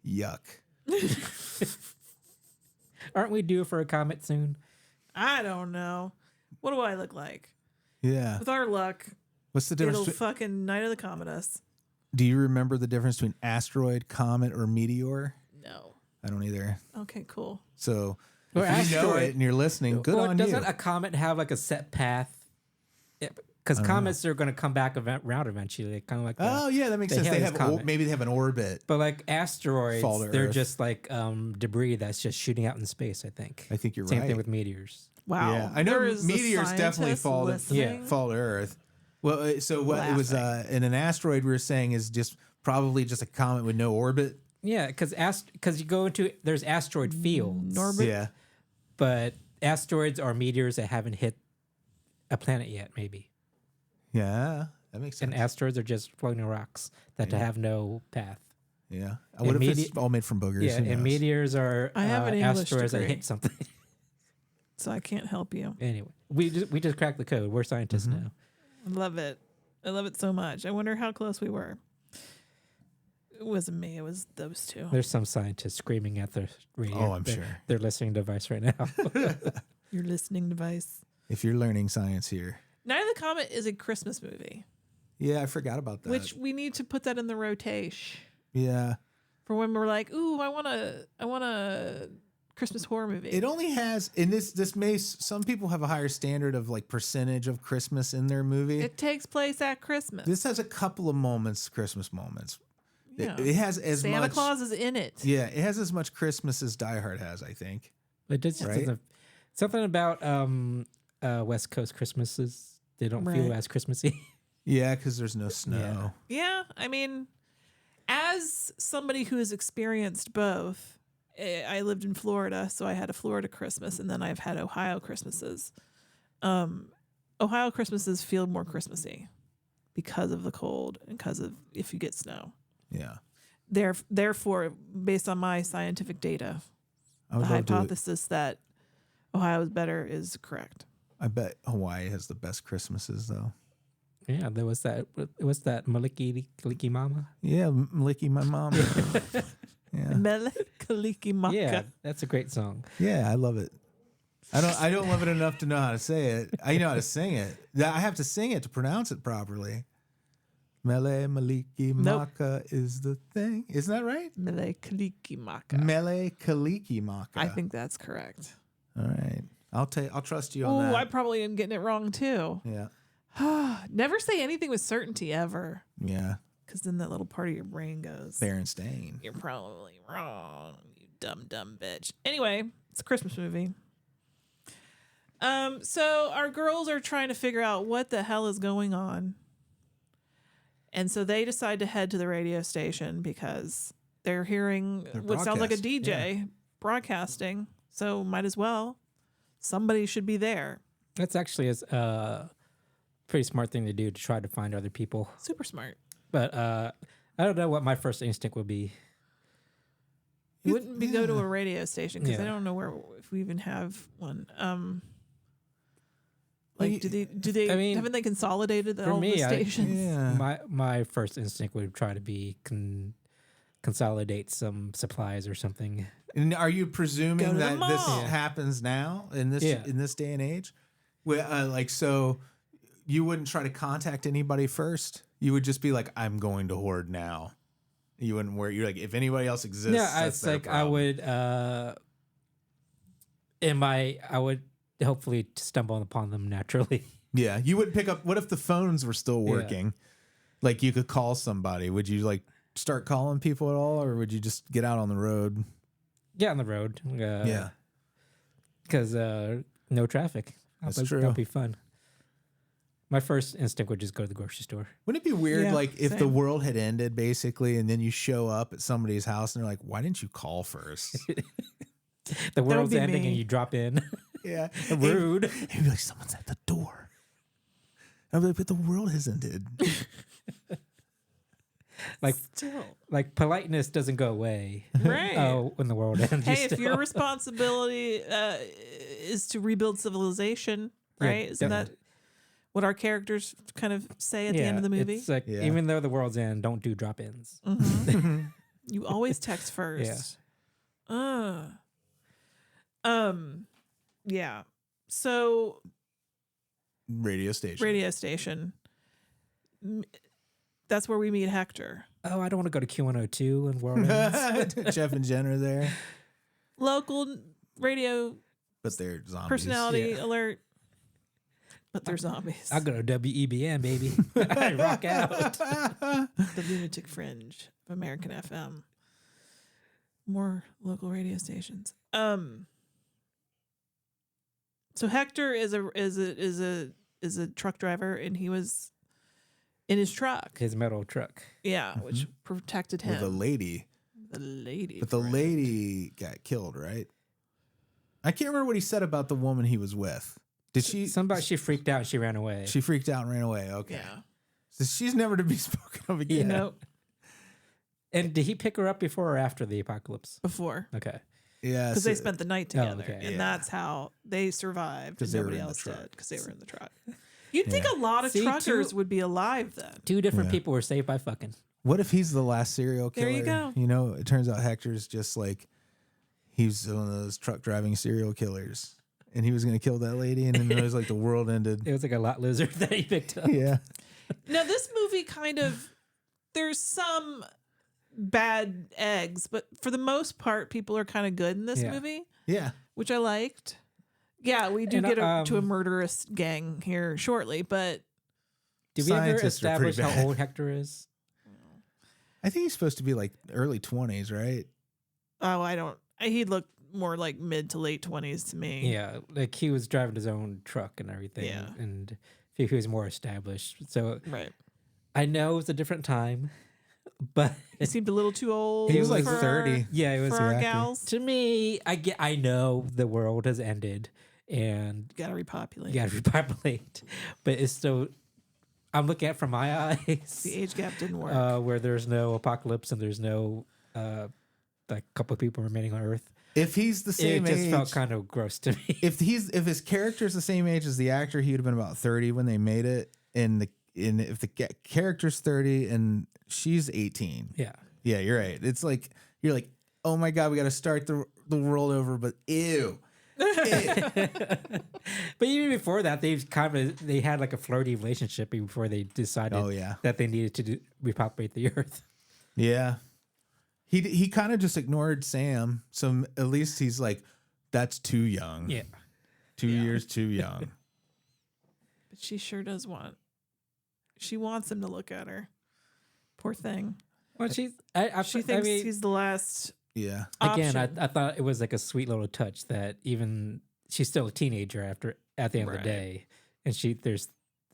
Yuck. Aren't we due for a comet soon? I don't know. What do I look like? Yeah. With our luck, What's the it'll difference? fucking Night of the Comet us. Do you remember the difference between asteroid, comet, or meteor? No. I don't either. Okay, cool. So Well, if you know asteroid- it and you're listening, good Well, on doesn't you. a comet have like a set path? Because comets are going to come back around eventually, kind of like. Oh yeah, that makes they sense. have They this have comet. maybe they have an orbit. But like asteroids, Fall to they're Earth. just like debris that's just shooting out in space. I think. I think you're Same right. thing with meteors. Wow. Yeah, I know There is a meteors definitely scientist fall to listening. fall to Earth. Well, so what it was in an asteroid we were saying is just probably just a comet with no orbit. Yeah, because you go into there's asteroid fields, Norbit. Yeah, but asteroids are meteors that haven't hit a planet yet, maybe. yeah, that makes sense. And asteroids are just floating rocks that have no path. Yeah, And what if it's all made from boogers? Yeah, Who and knows? meteors are I have an English asteroids that degree. hit something. So I can't help you. Anyway, we just cracked the code. We're scientists Mm-hmm. now. I love it. I love it so much. I wonder how close we were. It wasn't me. It was those two. There's some scientists screaming at their radio. Oh, I'm their- sure. Their listening device right now. Your listening device. If you're learning science here, Night of the Comet is a Christmas movie, yeah, I forgot about that. which we need to put that in the rotation yeah, for when we're like, ooh, I want a Christmas horror movie. it only has in this may some people have a higher standard of like percentage of Christmas in their movie. It takes place at Christmas. This has a couple of moments, Christmas moments. Yeah. It has as Santa much. Claus is in it. Yeah, it has as much Christmas as Die Hard has, I think. But it just Right? doesn't, something about West Coast Christmases. They don't feel Right. as Christmassy. Yeah, because there's no snow. Yeah, I mean, as somebody who has experienced both, I lived in Florida, so I had a Florida Christmas, and then I've had Ohio Christmases. Ohio Christmases feel more Christmassy because of the cold and because of if you get snow. Yeah. Therefore, based on my scientific data, I the would love to. hypothesis that Ohio is better is correct. I bet Hawaii has the best Christmases, though. Yeah, there was that. What's that? Maliki Mama. Yeah, Licky, my mom. Yeah. Mele Kaliki Maka. Yeah, that's a great song. Yeah, I love it. I don't love it enough to know how to say it. I know how to sing it. I have to sing it to pronounce it properly. Mele Maliki Nope. Maka is the thing. Isn't that right? Mele Kaliki Maka. Mele Kaliki Maka. I think that's correct. All right. I'll trust you on Oh, that. I probably am getting it wrong too. Yeah. Never say anything with certainty ever, Yeah. because then that little part of your brain goes, Berenstain. "You're probably wrong, you dumb bitch." Anyway, it's a Christmas movie. So our girls are trying to figure out what the hell is going on, and so they decide to head to the radio station because they're hearing They're what sounds like a broadcast, DJ broadcasting. So might as well. Somebody should be there. That's actually a pretty smart thing to do to try to find other people. Super smart. But I don't know what my first instinct would be. It wouldn't be go to a radio station because I Yeah. don't know where if we even have one. Well, Like, do they? I mean, haven't they consolidated for all me, the I- stations? Yeah. My first instinct would try to be consolidate some supplies or something. And are you Go presuming to the that this mall. happens now in this Yeah. in this day and age? Like, so you wouldn't try to contact anybody first. You would just be like, "I'm going to hoard now." You wouldn't worry. You're like, if anybody else exists, Yeah, that's it's their like I problem. would. I would hopefully stumble upon them naturally. Yeah, you would pick up. What if the phones were still Yeah. working? Like, you could call somebody. Would you like start calling people at all, or would you just get out on the road? Get on the road. Yeah. because no traffic. That's That'll true. be fun. My first instinct would just go to the grocery store. Wouldn't it be weird, Yeah, like, if the same. world had ended, basically, and then you show up at somebody's house and they're like, why didn't you call first? The world's be ending me. and you drop in. Yeah. Rude. And you'd be like, someone's at the door. I'd be like, but the world has ended. Like, Still. like politeness doesn't go away. Right. Oh, when the world ends. Hey, if your responsibility is to rebuild civilization, Yeah, right? Isn't that what our characters kind of say at the end of the movie? It's like, Yeah. even though the world's end, don't do drop-ins. You always text first. Yeah. So Radio station. radio station. That's where we meet Hector. Oh, I don't want to go to Q102 and world ends. Jeff and Jen are there, Local radio but they're zombies. personality Yeah. alert. But they're zombies. I'll go to WEBN, baby. I rock out. The Lunatic Fringe of American FM. More local radio stations. So Hector is a truck driver, and he was in his truck. His metal truck. Yeah, which protected him. With a lady. The lady. But the friend. lady got killed, right? I can't remember what he said about the woman he was with. Did she? She freaked out and she ran away. She freaked out and ran away. Okay. Yeah. So she's never to be spoken of again. Nope. And did he pick her up before or after the apocalypse? Before. Okay. Yeah. Because they spent the night together. okay. And Yeah. that's how they survived. 'Cause And they were nobody in the else truck. did. Because they were in the truck. You'd think Yeah. a lot of See, truckers two- would be alive then. Two different Yeah. people were saved by fucking. What if he's the last serial killer? There you go. You know, it turns out Hector's just like he's one of those truck driving serial killers, and he was going to kill that lady, and then it was like the world ended. It was like a lot lizard that he picked up. Yeah. Now, this movie kind of, there's some bad eggs, but for the most part, people are kind of good in this Yeah. movie, Yeah. which I liked. Yeah, we do And, get to a murderous gang here shortly, but Did we ever Scientists are pretty establish how bad. old Hector is? I think he's supposed to be like early 20s, right? he'd look more like mid to late 20s to me. Yeah, like he was driving his own truck and everything. Yeah. And he was more established. So Right. I know it was a different time, but He seemed a little too old. He was like for 30. yeah, it was For our exactly. gals. to me. I know the world has ended and Gotta repopulate. you got to repopulate, but it's still. I'm looking at it from my eyes. The age gap didn't work. Where there's no apocalypse and there's no like couple of people remaining on Earth. If he's the same It just age, felt kind of gross to me. if his character's the same age as the actor, he would have been about 30 when they made it. And if the character's 30 and she's 18, Yeah. yeah, you're right. It's like you're like, oh my god, we got to start the world over, but ew. But even before that, they had like a flirty relationship before they decided Oh, yeah. that they needed to repopulate the Earth. Yeah. He kind of just ignored Sam. So at least he's like, that's too young. Yeah. 2 years too young. But she sure does she wants him to look at her. Poor thing. Well, She thinks mean, he's the last Yeah. again, option. I thought it was like a sweet little touch that even she's still a teenager at the end of Right. the day, and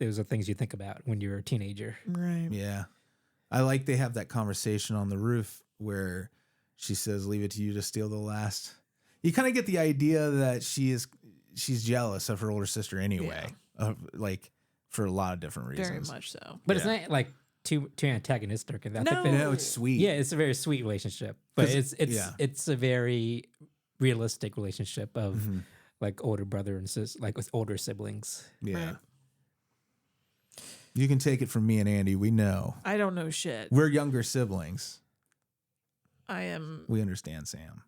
those are things you think about when you're a teenager. Right. Yeah. I like they have that conversation on the roof where she says, leave it to you to steal the last. You kind of get the idea that she's jealous of her older sister anyway, like for a lot of different reasons. Very much so. But it's Yeah. not like too antagonistic. I think No. that- No, it's sweet. yeah, it's a very sweet relationship, but 'Cause- it's a very realistic relationship of Mhm. like older brother and like with older siblings. Yeah. Right. You can take it from me and Andy. We know. I don't know shit. We're younger siblings. I am We understand Sam.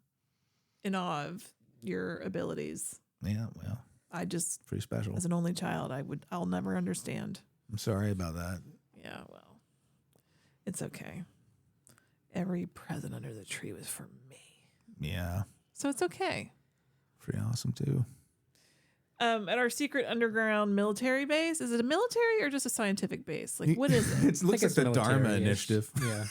in awe of your abilities. Yeah, well, I just, pretty special. as an only child, I'll never understand. I'm sorry about that. Yeah, well, it's okay. Every present under the tree was for me. Yeah. So it's okay. Pretty awesome too. At our secret underground military base, is it a military or just a scientific base? Like, what is it? It looks like it's the Dharma military-ish. Initiative. Yeah.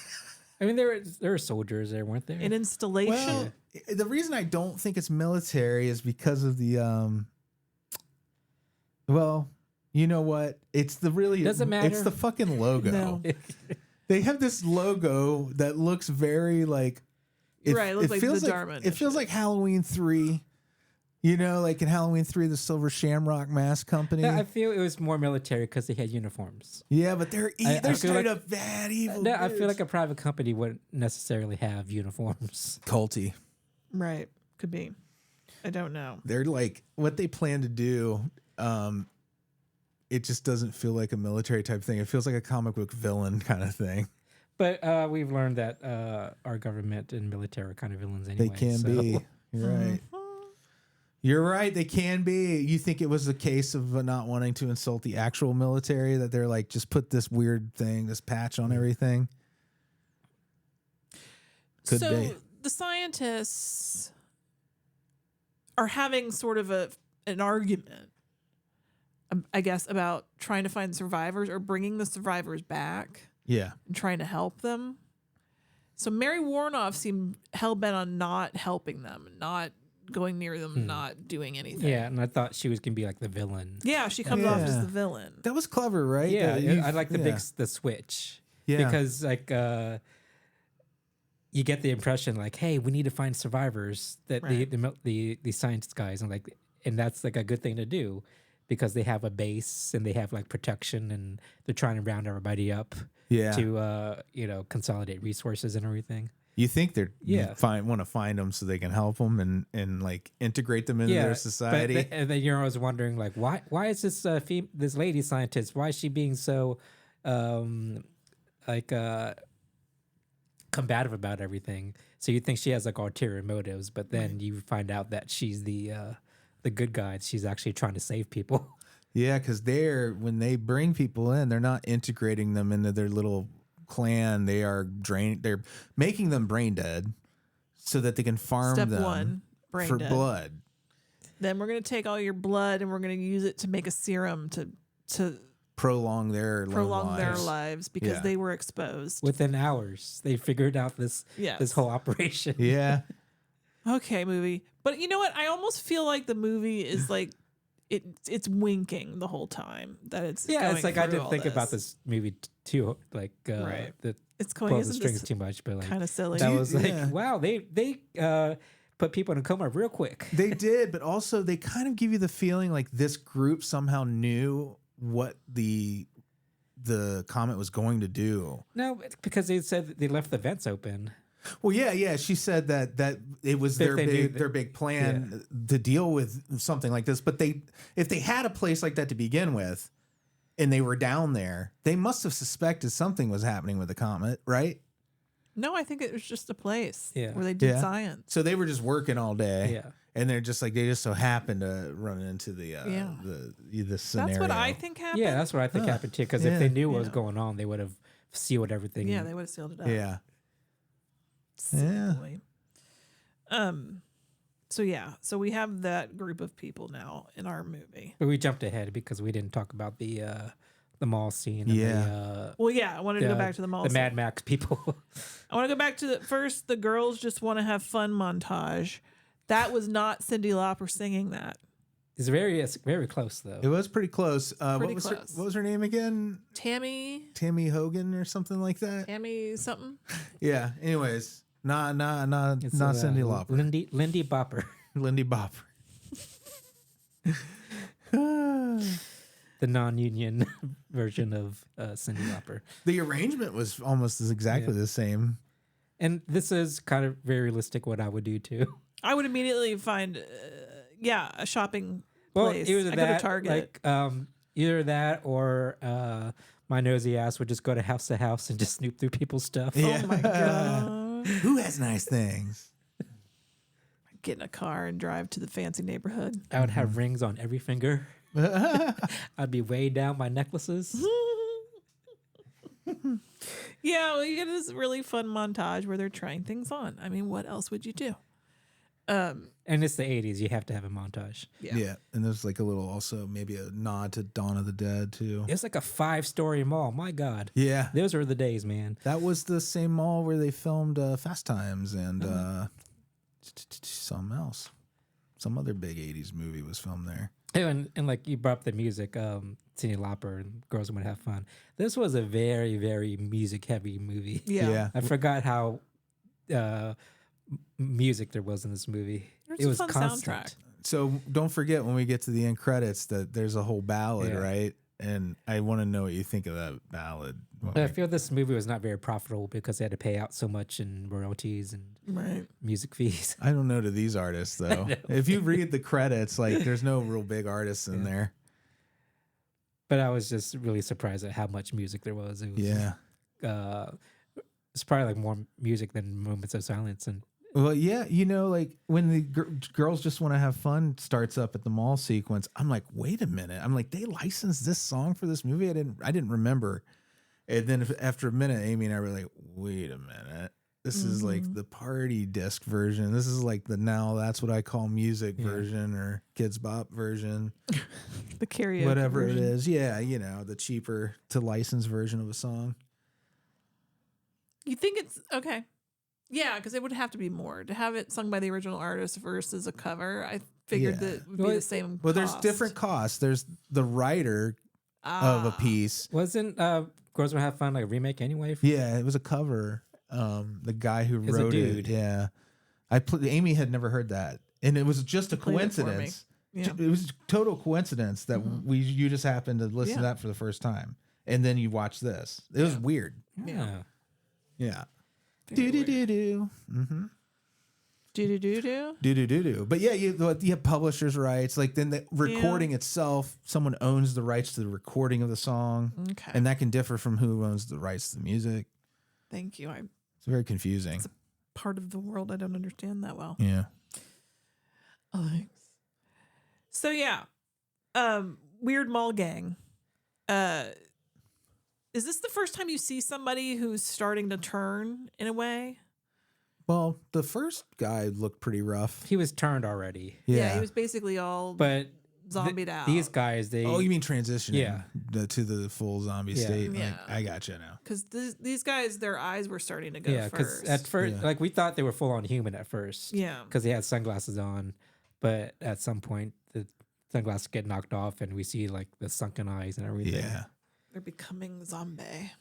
I mean, there were soldiers there, weren't there? An installation. Well, the reason I don't think it's military is because of the well, you know what? It's the really Doesn't matter. It's the fucking logo. No. They have this logo that looks very like Right, it looks like feels the Dharma It feels like Halloween 3. You know, like in Halloween 3, the Silver Shamrock Mask Company. No, I feel it was more military because they had uniforms. Yeah, but they're I feel straight like- up bad evil. No, I feel dudes. like a private company wouldn't necessarily have uniforms. culty. Right. Could be. I don't know. They're like what they plan to do. It just doesn't feel like a military type thing. It feels like a comic book villain kind of thing. But we've learned that our government and military are kind of villains anyway. They can so- be. You're right. You're right. They can be. You think it was a case of not wanting to insult the actual military that they're like, just put this weird thing, this patch on everything? Could so be. the scientists are having sort of an argument, I guess, about trying to find survivors or bringing the survivors back Yeah. and trying to help them. So Mary Warnoff seemed hell-bent on not helping them, not going near them, not doing anything. Yeah, and I thought she was gonna be like the villain. Yeah, she comes off as Yeah. the villain. That was clever, right? Yeah, That you- I like the yeah. the switch. Yeah. Because like you get the impression like, hey, we need to find survivors that Right. the science guys and that's like a good thing to do because they have a base and they have like protection and they're trying to round everybody up Yeah. to consolidate resources and everything. You think they're Yeah. want to find them so they can help them and like integrate them into their society. and then you're always wondering like why is this this lady scientist, why is she being so combative about everything? So you think she has like ulterior motives, but then you find out that she's the good guy. She's actually trying to save people. Yeah, because when they bring people in, they're not integrating them into their little clan. They're making them brain dead so that they can farm Step them one, brain for dead. blood. Then we're going to take all your blood and we're going to use it to make a serum to Prolong their prolong their lives. lives because Yeah. they were exposed. Within hours, they figured out this Yes. whole operation. Yeah. Okay, movie. But you know what? I almost feel like the movie is like it's winking the whole time that it's Yeah, going it's like I through didn't all think about this movie too like Right. the It's going pull the isn't strings this too much, but like kind of silly. that was like Yeah. wow, they put people in a coma real quick. They did, but also they kind of give you the feeling like this group somehow knew what the comet was going to do. No, it's because they said that they left the vents open. Well, yeah. She said that it was If they knew their big plan to deal with something like this. But if they had a place like that to begin with, and they were down there, they must have suspected something was happening with the comet, right? No, I think it was just a place Yeah. where they did Yeah. science. So they were just working all day, Yeah. and they just so happened to run into the scenario. That's what I think happened. Yeah, that's what I think Huh. happened too. Because Yeah. if they knew what was Yeah. going on, they would have sealed everything. Yeah, they would have sealed it up. Yeah. Seemingly. So we have that group of people now in our movie. But we jumped ahead because we didn't talk about the mall scene. And Yeah. Well, yeah, I wanted to go back to the mall. The scene. Mad Max people. I want to go back to the girls just want to have fun montage. That was not Cyndi Lauper singing that. It's very very close though. It was pretty close. Pretty what close. was her name again? Tammy Hogan or something like that. something. Yeah. Anyways, not It's, Cyndi Lauper. Lindy Bopper. Lindy Bopper. The non-union version of Cyndi Lauper. The arrangement was almost exactly the same. And this is kind of very realistic what I would do too. I would immediately find, a shopping place. Either I that, go to Target. like either that or my nosy ass would just go to house and just snoop through people's stuff. Yeah. Oh my god! Who has nice things? Get in a car and drive to the fancy neighborhood. I would have rings on every finger. I'd be weighed down by necklaces. Yeah, well, you get this really fun montage where they're trying things on. I mean, what else would you do? And it's the 80s. You have to have a montage. Yeah. And there's like a little, also maybe a nod to Dawn of the Dead too. It's like a 5-story mall. My God. Yeah. Those were the days, man. That was the same mall where they filmed Fast Times and something else. Some other big 80s movie was filmed there. And like you brought up the music, Cyndi Lauper and Girls Would Have Fun. This was a very, very music-heavy movie. Yeah. I forgot how music there was in this movie. There's It was a fun constant. soundtrack. So don't forget when we get to the end credits that there's a whole ballad, Yeah. right? And I want to know what you think of that ballad. But I feel this movie was not very profitable because they had to pay out so much in royalties and Right. music fees. I don't know to these artists though. If you read the credits, like there's no real big artists in there. But I was just really surprised at how much music there was. It was Yeah. It's probably like more music than Moments of Silence. And Well, yeah, you know, like when the girls just want to have fun starts up at the mall sequence, I'm like, wait a minute. I'm like, they licensed this song for this movie. I didn't remember. And then after a minute, Amy and I were like, wait a minute. This is like the party disc version. This is like the now that's what I call music version or Kids Bop version. The karaoke Whatever version. it is. Yeah, you know, the cheaper to license version of a song. You think it's okay? Yeah, because it would have to be more to have it sung by the original artist versus a cover. I figured Yeah. that would be the same. Well, there's cost. different costs. There's the writer of a piece. wasn't Girls Would Have Fun like a remake anyway? Yeah, it was a cover. The guy who It's a wrote dude. it. Yeah. Amy had never heard that. And it was just a Played it for me. coincidence. Yeah. It was total coincidence that you just happened to listen to Yeah. that for the first time. And then you watch this. It was weird. Yeah. Yeah. Very Do do weird. do do. Mm-hmm. Do. Do do do do. But yeah, you have publishers' rights. Like then the recording itself, someone owns the rights to the recording of the song. Okay. And that can differ from who owns the rights to the music. Thank you. I'm It's very confusing. part of the world I don't understand that well. Yeah. Oh, thanks. So yeah, weird mall gang. Is this the first time you see somebody who's starting to turn in a way? Well, the first guy looked pretty rough. He was turned already. Yeah. He was basically all But zombied out. these guys, they Oh, you mean transitioning Yeah. To the full zombie Yeah. state? Like, Yeah. I gotcha now. because these guys, their eyes were starting to go yeah, because first. at first, Yeah. like we thought they were full on human at first. Yeah. because they had sunglasses on, but at some point the sunglasses get knocked off, and we see like the sunken eyes and everything. Yeah. They're becoming zombie.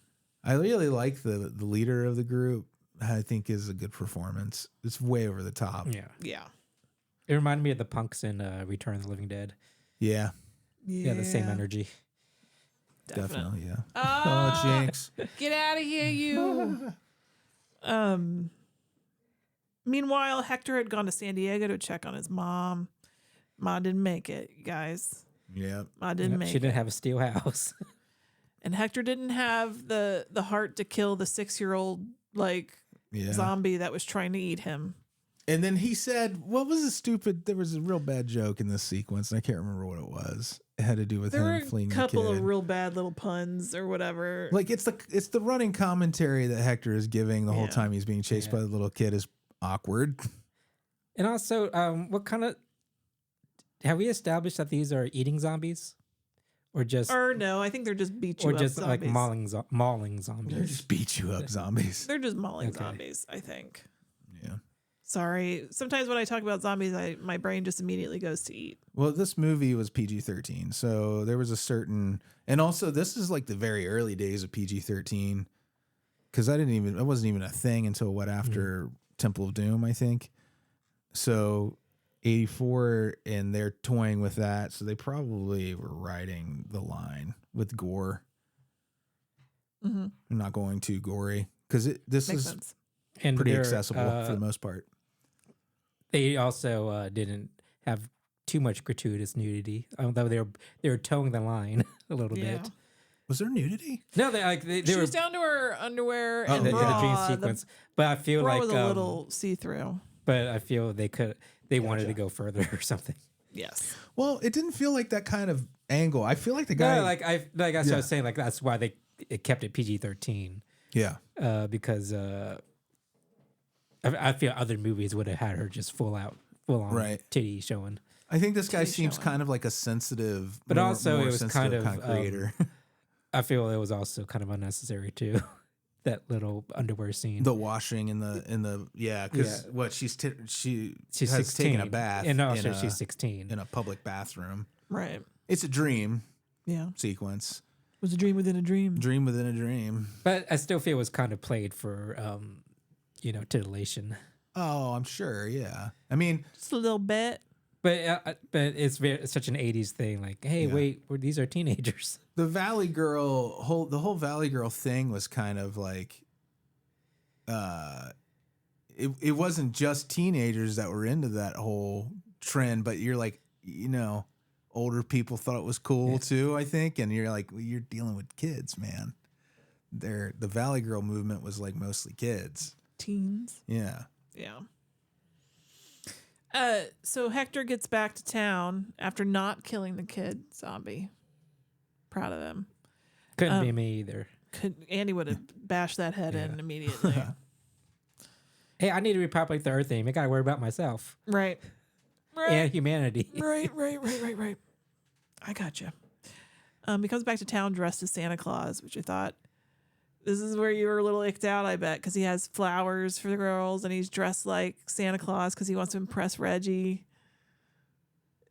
I really like the leader of the group. I think is a good performance. It's way over the top. yeah. Yeah. It reminded me of the punks in Return of the Living Dead. Yeah, Yeah, the same energy. definitely. Yeah. Ah, Oh, Jinx. get out of here, you. Meanwhile, Hector had gone to San Diego to check on his mom. Ma didn't make it, you guys. Yeah. Ma didn't Yep, make she it. didn't have a steel house. And Hector didn't have the heart to kill the 6-year-old like Yeah. zombie that was trying to eat him. And then he said, "What was a stupid?" There was a real bad joke in this sequence, and I can't remember what it was. It had to do with There were him a fleeing couple the kid. of real bad little puns or whatever. Like it's the running commentary that Hector is giving the whole Yeah. time he's being chased by the little kid is awkward. And also, what kind of have we established that these are eating zombies, or just Or no, I think they're just beat you or up just zombies. like mauling They zombies? just beat you up, zombies. They're just mauling Okay. zombies, I think. Yeah. Sorry. Sometimes when I talk about zombies, my brain just immediately goes to eat. Well, this movie was PG-13, so there was a certain, and also this is like the very early days of PG-13, because it wasn't even a thing until after Temple of Doom, I think. So 84, and they're toying with that, so they probably were riding the line with gore. Mm-hmm. I'm not going too gory because this Makes is sense. And pretty they're, accessible for the most part. They also didn't have too much gratuitous nudity, although they were towing the line a little Yeah. bit. Was there nudity? No, they She were was down to her underwear Oh, and the, the yeah. the dream bra. sequence. But I feel The bra like was a little see-through. but I feel they wanted to go further or something. Yes. Well, it didn't feel like that kind of angle. I feel like the guy, No, that's what I Yeah. was saying. Like that's why it kept it PG-13 yeah. because I feel other movies would have had her just full out full on Right. titty showing. I think this guy TV seems showing. kind of like a sensitive, But also it was sensitive kind of, creator. I feel it was also kind of unnecessary too. That little underwear scene. The washing in the because what she's She's has 16. taken a bath And in also a, she's 16. in a public bathroom. Right. It's a dream Yeah. sequence. It was a dream within a dream. Dream within a dream. But I still feel it was kind of played for, titillation. Oh, I'm sure. Yeah. I mean, Just a little bit. But it's such an 80s thing. Like, hey, Yeah. wait, these are teenagers. the Valley Girl the whole Valley Girl thing was kind of like, it wasn't just teenagers that were into that whole trend, but you're like, older people thought it was cool too, I think. And you're like, well, you're dealing with kids, man. The Valley Girl movement was like mostly kids. Teens. Yeah. Yeah. So Hector gets back to town after not killing the kid zombie. Proud of him. Couldn't be me either. Andy would have bashed that head in immediately. Hey, I need to repopulate the Earth thing. I got to worry about myself Right. and humanity. Right. I got you. He comes back to town dressed as Santa Claus, which I thought, this is where you were a little icked out, I bet, because he has flowers for the girls and he's dressed like Santa Claus because he wants to impress Reggie.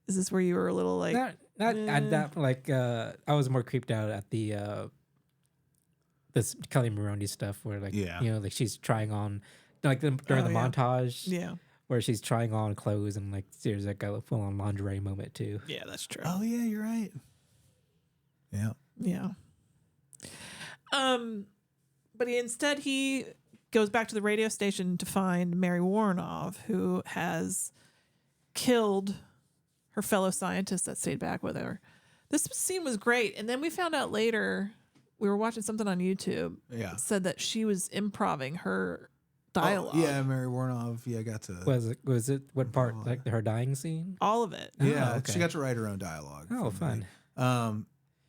Is this where you were a little like... Not at that, like, I was more creeped out at the this Kelly Maroney stuff where, like, like she's trying on, like, during the montage. Yeah. Where she's trying on clothes and, like, there's like a full on lingerie moment, too. Yeah, that's true. Oh yeah, you're right. Yeah. Yeah. But instead he goes back to the radio station to find Mary Warrenov, who has killed her fellow scientist that stayed back with her. This scene was great. And then we found out later, we were watching something on YouTube. Yeah. It said that she was improving her dialogue. Oh, yeah, Mary Warrenov. Yeah, got to. Was it what part, like her dying scene? All of it. Yeah, Oh, okay. she got to write her own dialogue. Oh, fun.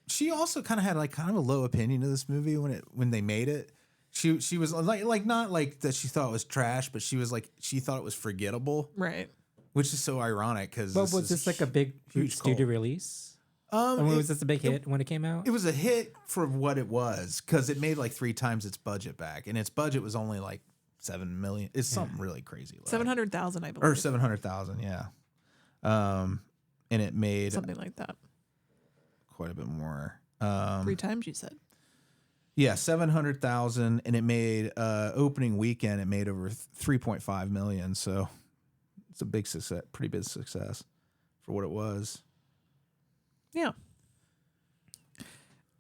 She also kind of had like kind of a low opinion of this movie when they made it. She was like not like that she thought it was trash, but she was like she thought it was forgettable, Right. which is so ironic because. But was this like a big huge studio cult. release? Was this a big hit when it came out? It was a hit for what it was because it made like 3 times its budget back, and its budget was only like $7 million. It's something really crazy. 700,000, I believe. or 700,000, yeah. And it made Something like that. quite a bit more. 3 times, you said. Yeah, 700,000, and it made opening weekend. It made over 3.5 million. So it's a big success, pretty big success for what it was. Yeah.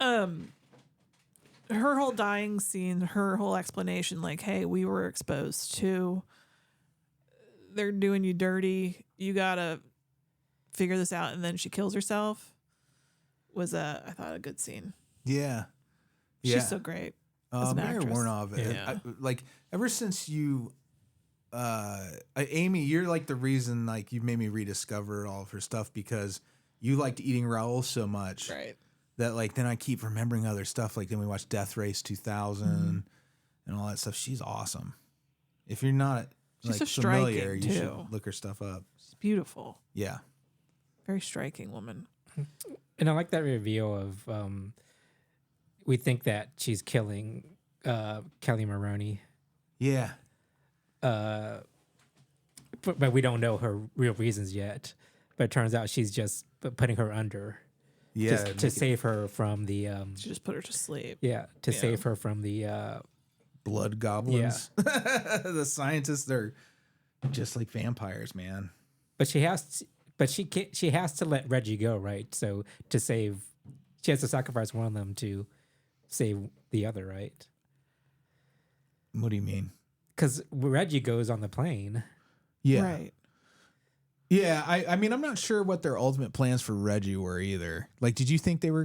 Her whole dying scene, her whole explanation, like, hey, we were exposed to, they're doing you dirty. You gotta figure this out, and then she kills herself. Was I thought a good scene. Yeah, She's so great. As an Mary actress. Warrenov. Yeah. Like ever since you, Amy, you're like the reason like you made me rediscover all of her stuff because you liked Eating Raoul so much, Right. that like then I keep remembering other stuff. Like then we watched Death Race 2000 and all that stuff. She's awesome. If you're not She's like so familiar, striking, you too. should look her stuff up. She's beautiful. Yeah. Very striking woman. And I like that reveal of we think that she's killing Kelly Maroney, Yeah. but we don't know her real reasons yet. But it turns out she's just putting her under, Yeah. just to save her from the She just put her to sleep. save her from the blood goblins. The scientists, they're just like vampires, man. But she has to let Reggie go, right? So she has to sacrifice one of them to save the other, right? What do you mean? Because Reggie goes on the plane. Yeah. Right. Yeah, I mean, I'm not sure what their ultimate plans for Reggie were either. Like, did you think they were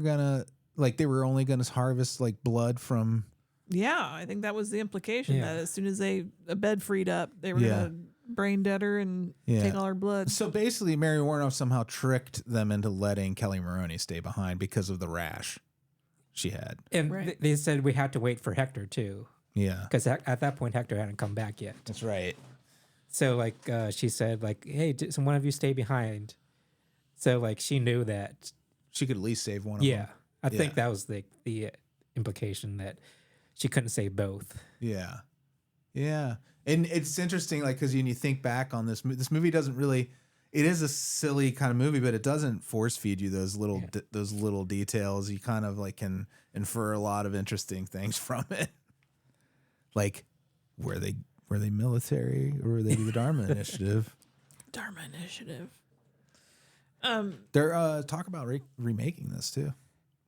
only gonna harvest like blood from? Yeah, I think that was the implication, Yeah. that as soon as a bed freed up, they were going to brain dead her and take all her blood. So basically, Mary Warrenov somehow tricked them into letting Kelly Maroney stay behind because of the rash she had. And Right. they said we had to wait for Hector too, Yeah, because at that point Hector hadn't come back yet. that's right. So like she said like, hey, did one of you stay behind? So like she knew that. She could at least save one of Yeah, them. I think that was the implication that she couldn't save both. Yeah. Yeah. And it's interesting, like, because when you think back on this movie doesn't really, it is a silly kind of movie, but it doesn't force feed you those little details. You kind of like can infer a lot of interesting things from it. Like, were they military or were they the Dharma Initiative? Dharma Initiative. They're talk about remaking this too.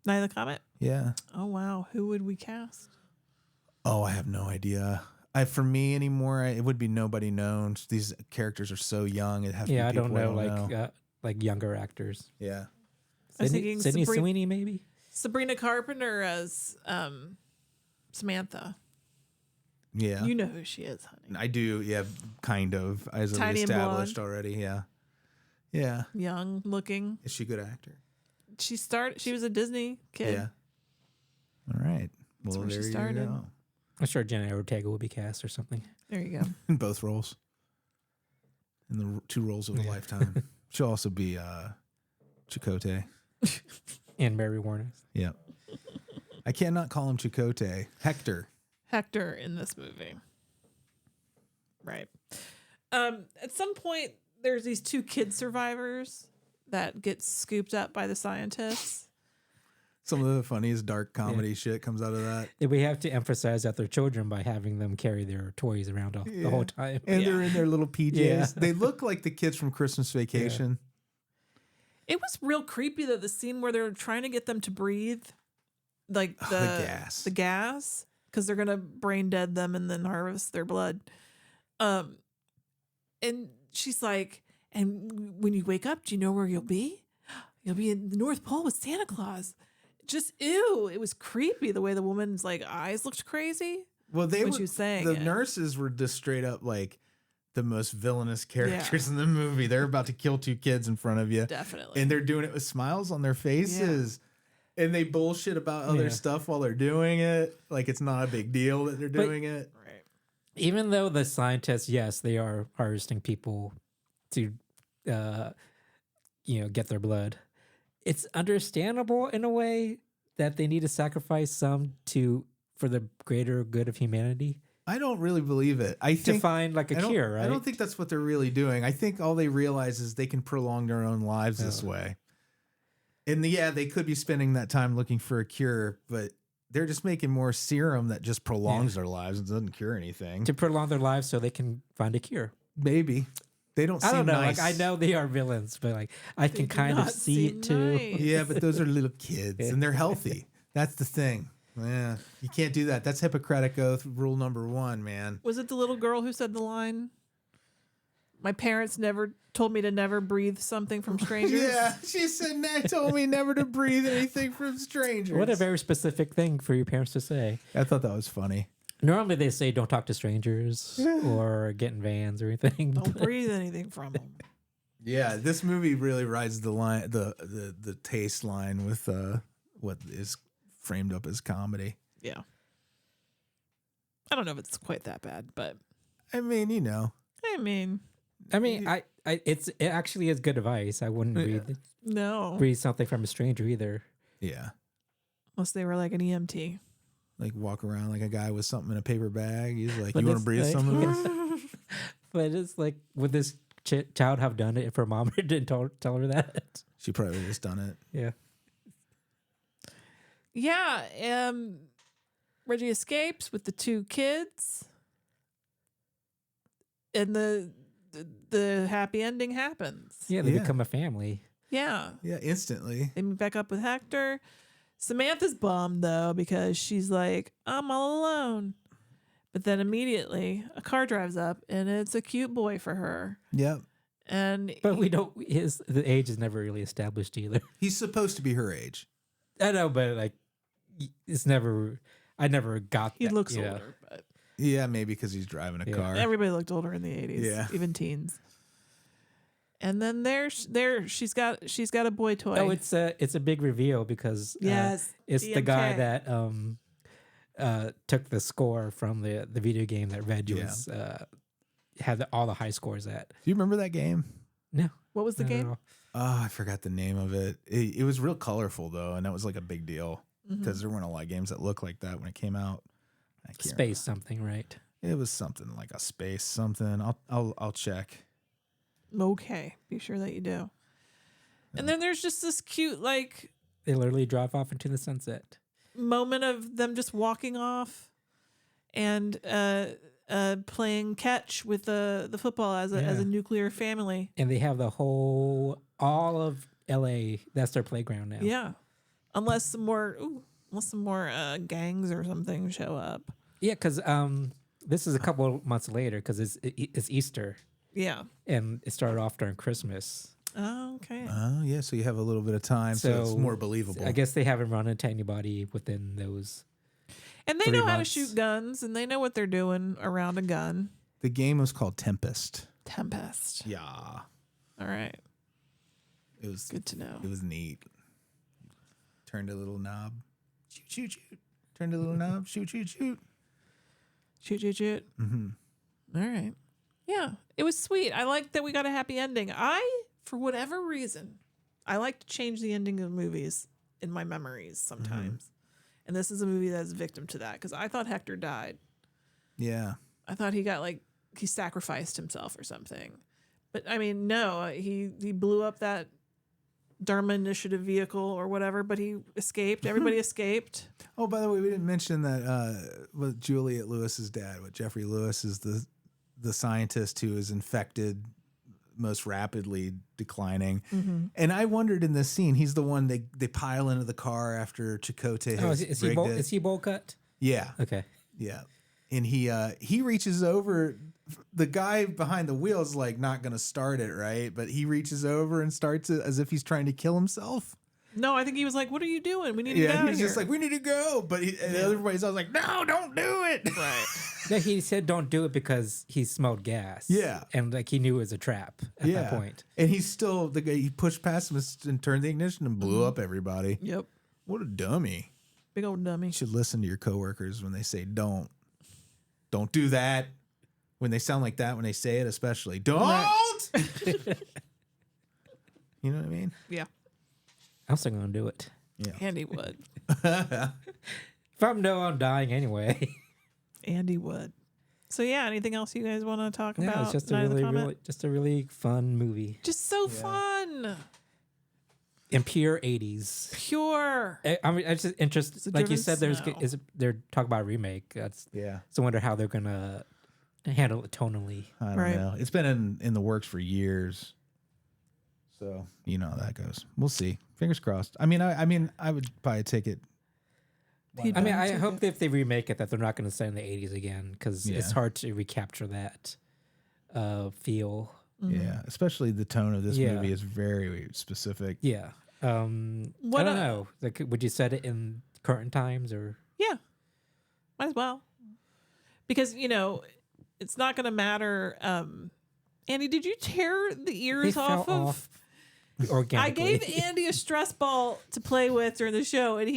Night of the Comet. Yeah. Oh wow, who would we cast? Oh, I have no idea. For me anymore, it would be nobody known. These characters are so young. It has to be I people don't know, like younger actors. Yeah. I was thinking Sydney Sweeney, maybe. Sabrina Carpenter as Samantha. Yeah. You know who she is, honey. I do. Yeah, kind of. As Tiny and established blonde. already. Yeah. Yeah. Young looking. Is she a good actor? She was a Disney kid. Yeah. All right. That's Well, where she there you started. go. I'm sure Jenna Ortega will be cast or something. There you go. In both roles. In the two roles of a lifetime. She'll also be Chakotay. And Mary Warner. Yeah. I cannot call him Chakotay. Hector in this movie. Right. At some point, there's these two kid survivors that get scooped up by the scientists. Some of the funniest dark comedy shit comes out of that. We have to emphasize that they're children by having them carry their toys around the whole time. And they're in their little PJs. Yeah. They look like the kids from Christmas Vacation. It was real creepy though, the scene where they're trying to get them to breathe, like the gas, because they're gonna brain dead them and then harvest their blood. And she's like, and when you wake up, do you know where you'll be? You'll be in the North Pole with Santa Claus. Just ew! It was creepy the way the woman's like eyes looked crazy. Well, when she was saying the it. nurses were just straight up like the most villainous characters in the movie. They're about to kill two kids in front of you, Definitely, and they're doing it with smiles on their faces. And they bullshit about other stuff while they're doing it. Like it's not a big deal that they're doing it. Right. Even though the scientists, yes, they are harvesting people to, get their blood. It's understandable in a way that they need to sacrifice some for the greater good of humanity. I don't really believe it. I think to find like a cure, right? I don't think that's what they're really doing. I think all they realize is they can prolong their own lives this way. And they could be spending that time looking for a cure, but they're just making more serum that just prolongs their lives and doesn't cure anything. To prolong their lives so they can find a cure. Maybe. They don't seem I don't know. nice. Like I know they are villains, but like I can kind of see it too. Nice. Yeah, but those are little kids and they're healthy. That's the thing. Yeah, you can't do that. That's Hippocratic Oath rule number 1, man. Was it the little girl who said the line? My parents never told me to never breathe something from strangers. Yeah, she said, told me never to breathe anything from strangers. What a very specific thing for your parents to say. I thought that was funny. Normally they say don't talk to strangers or get in vans or anything. Don't breathe anything from them. Yeah, this movie really rides the line, the taste line with what is framed up as comedy. Yeah. I don't know if it's quite that bad, but I mean, it actually is good advice. I wouldn't read something from a stranger either. Yeah. Unless they were like an EMT. Like walk around like a guy with something in a paper bag. He's like, But you want to it's breathe like- some of this? But it's like, would this child have done it if her mom didn't tell her that? She probably just done it. Yeah. Yeah. Reggie escapes with the two kids. And the happy ending happens. Yeah, they Yeah. become a family. Yeah. Yeah, instantly. They meet back up with Hector. Samantha's bummed though because she's like, I'm all alone. But then immediately a car drives up and it's a cute boy for her. Yep. And But we don't. The age is never really established either. He's supposed to be her age. I know, but like, it's never. I never got. he that, looks you know. older, but Yeah, maybe because he's driving a car. everybody looked older in the 80s, Yeah. even teens. And then she's got a boy toy. Oh, it's a big reveal because yes, it's the guy DMK. that took the score from the video game that Reg was had all the high scores at. Do you remember that game? No. What was the not at game? all. Oh, I forgot the name of it. It was real colorful though, and that was like a big deal Mm-hmm. because there weren't a lot of games that looked like that when it came out. I can't Space something, right? remember. It was something like a space something. I'll check. Okay, be sure that you do. And then there's just this cute like They literally drive off into the sunset. moment of them just walking off and playing catch with the football as Yeah. a nuclear family. And they have all of LA. That's their playground now. Yeah, unless some more gangs or something show up. Yeah, because this is a couple of months later because it's Easter Yeah. and it started off during Christmas. Oh, okay. Oh yeah, so you have a little bit of time, so it's So, more believable. I guess they haven't run into anybody within those. And they 3 know how to months. shoot guns, and they know what they're doing around a gun. The game was called Tempest. Tempest. Yeah, All right. it was Good to know. It was neat. Turned a little knob, shoot, shoot, shoot. Turned a little knob, shoot, shoot, shoot. Shoot, shoot, shoot. Mm-hmm. All right. Yeah, it was sweet. I like that we got a happy ending. For whatever reason, I like to change the ending of movies in my memories sometimes. And this is a movie that's victim to that because I thought Hector died. Yeah, I thought he sacrificed himself or something. But I mean, no, he blew up that Dharma Initiative vehicle or whatever, but he escaped. Everybody escaped. Oh, by the way, we didn't mention that with Juliette Lewis's dad, with Jeffrey Lewis, is the scientist who is infected, most rapidly declining. Mm-hmm. And I wondered in this scene, he's the one they pile into the car after Chakotay has is rigged it. he bowl cut? Yeah, Okay. yeah. And he reaches over. The guy behind the wheel is like not going to start it, right? But he reaches over and starts it as if he's trying to kill himself. No, I think he was like, "What are you doing? We need to get out of he's here." just like, we need to go. But and everybody's always like, no, don't do it. right. No, he said don't do it because he smelled gas. Yeah. And like he knew it was a trap at that point. And he's still the guy. He pushed past him and turned the ignition and blew up everybody. Yep. What a dummy! Big old dummy. You should listen to your coworkers when they say don't do that. When they sound like that, when they say it, especially don't. You know what I mean? Yeah. I'm still gonna do it. Yeah. Andy would. If I'm I'm dying anyway. Andy would. So yeah, anything else you guys want to talk Yeah, about? it's just Night a of the really, Comet? really, just a really fun movie. Just so fun. In pure 80s. Pure. I mean, I just interested. It's a Like you driven said, snow. they're talking about a remake. Yeah. So I wonder how they're gonna handle it tonally. I don't Right. know. It's been in the works for years. So you know how that goes. We'll see. Fingers crossed. I mean, I would probably take it. I mean, I hope that if they remake it, that they're not going to stay in the 80s again because Yeah. it's hard to recapture that feel. Yeah, especially the tone of this Yeah. movie is very specific. Yeah. I don't know. Like, would you set it in current times or? Yeah. Might as well. Because, it's not going to matter. Andy, did you tear the They ears fell off of? off I organically. gave Andy a stress ball to play with during the show, and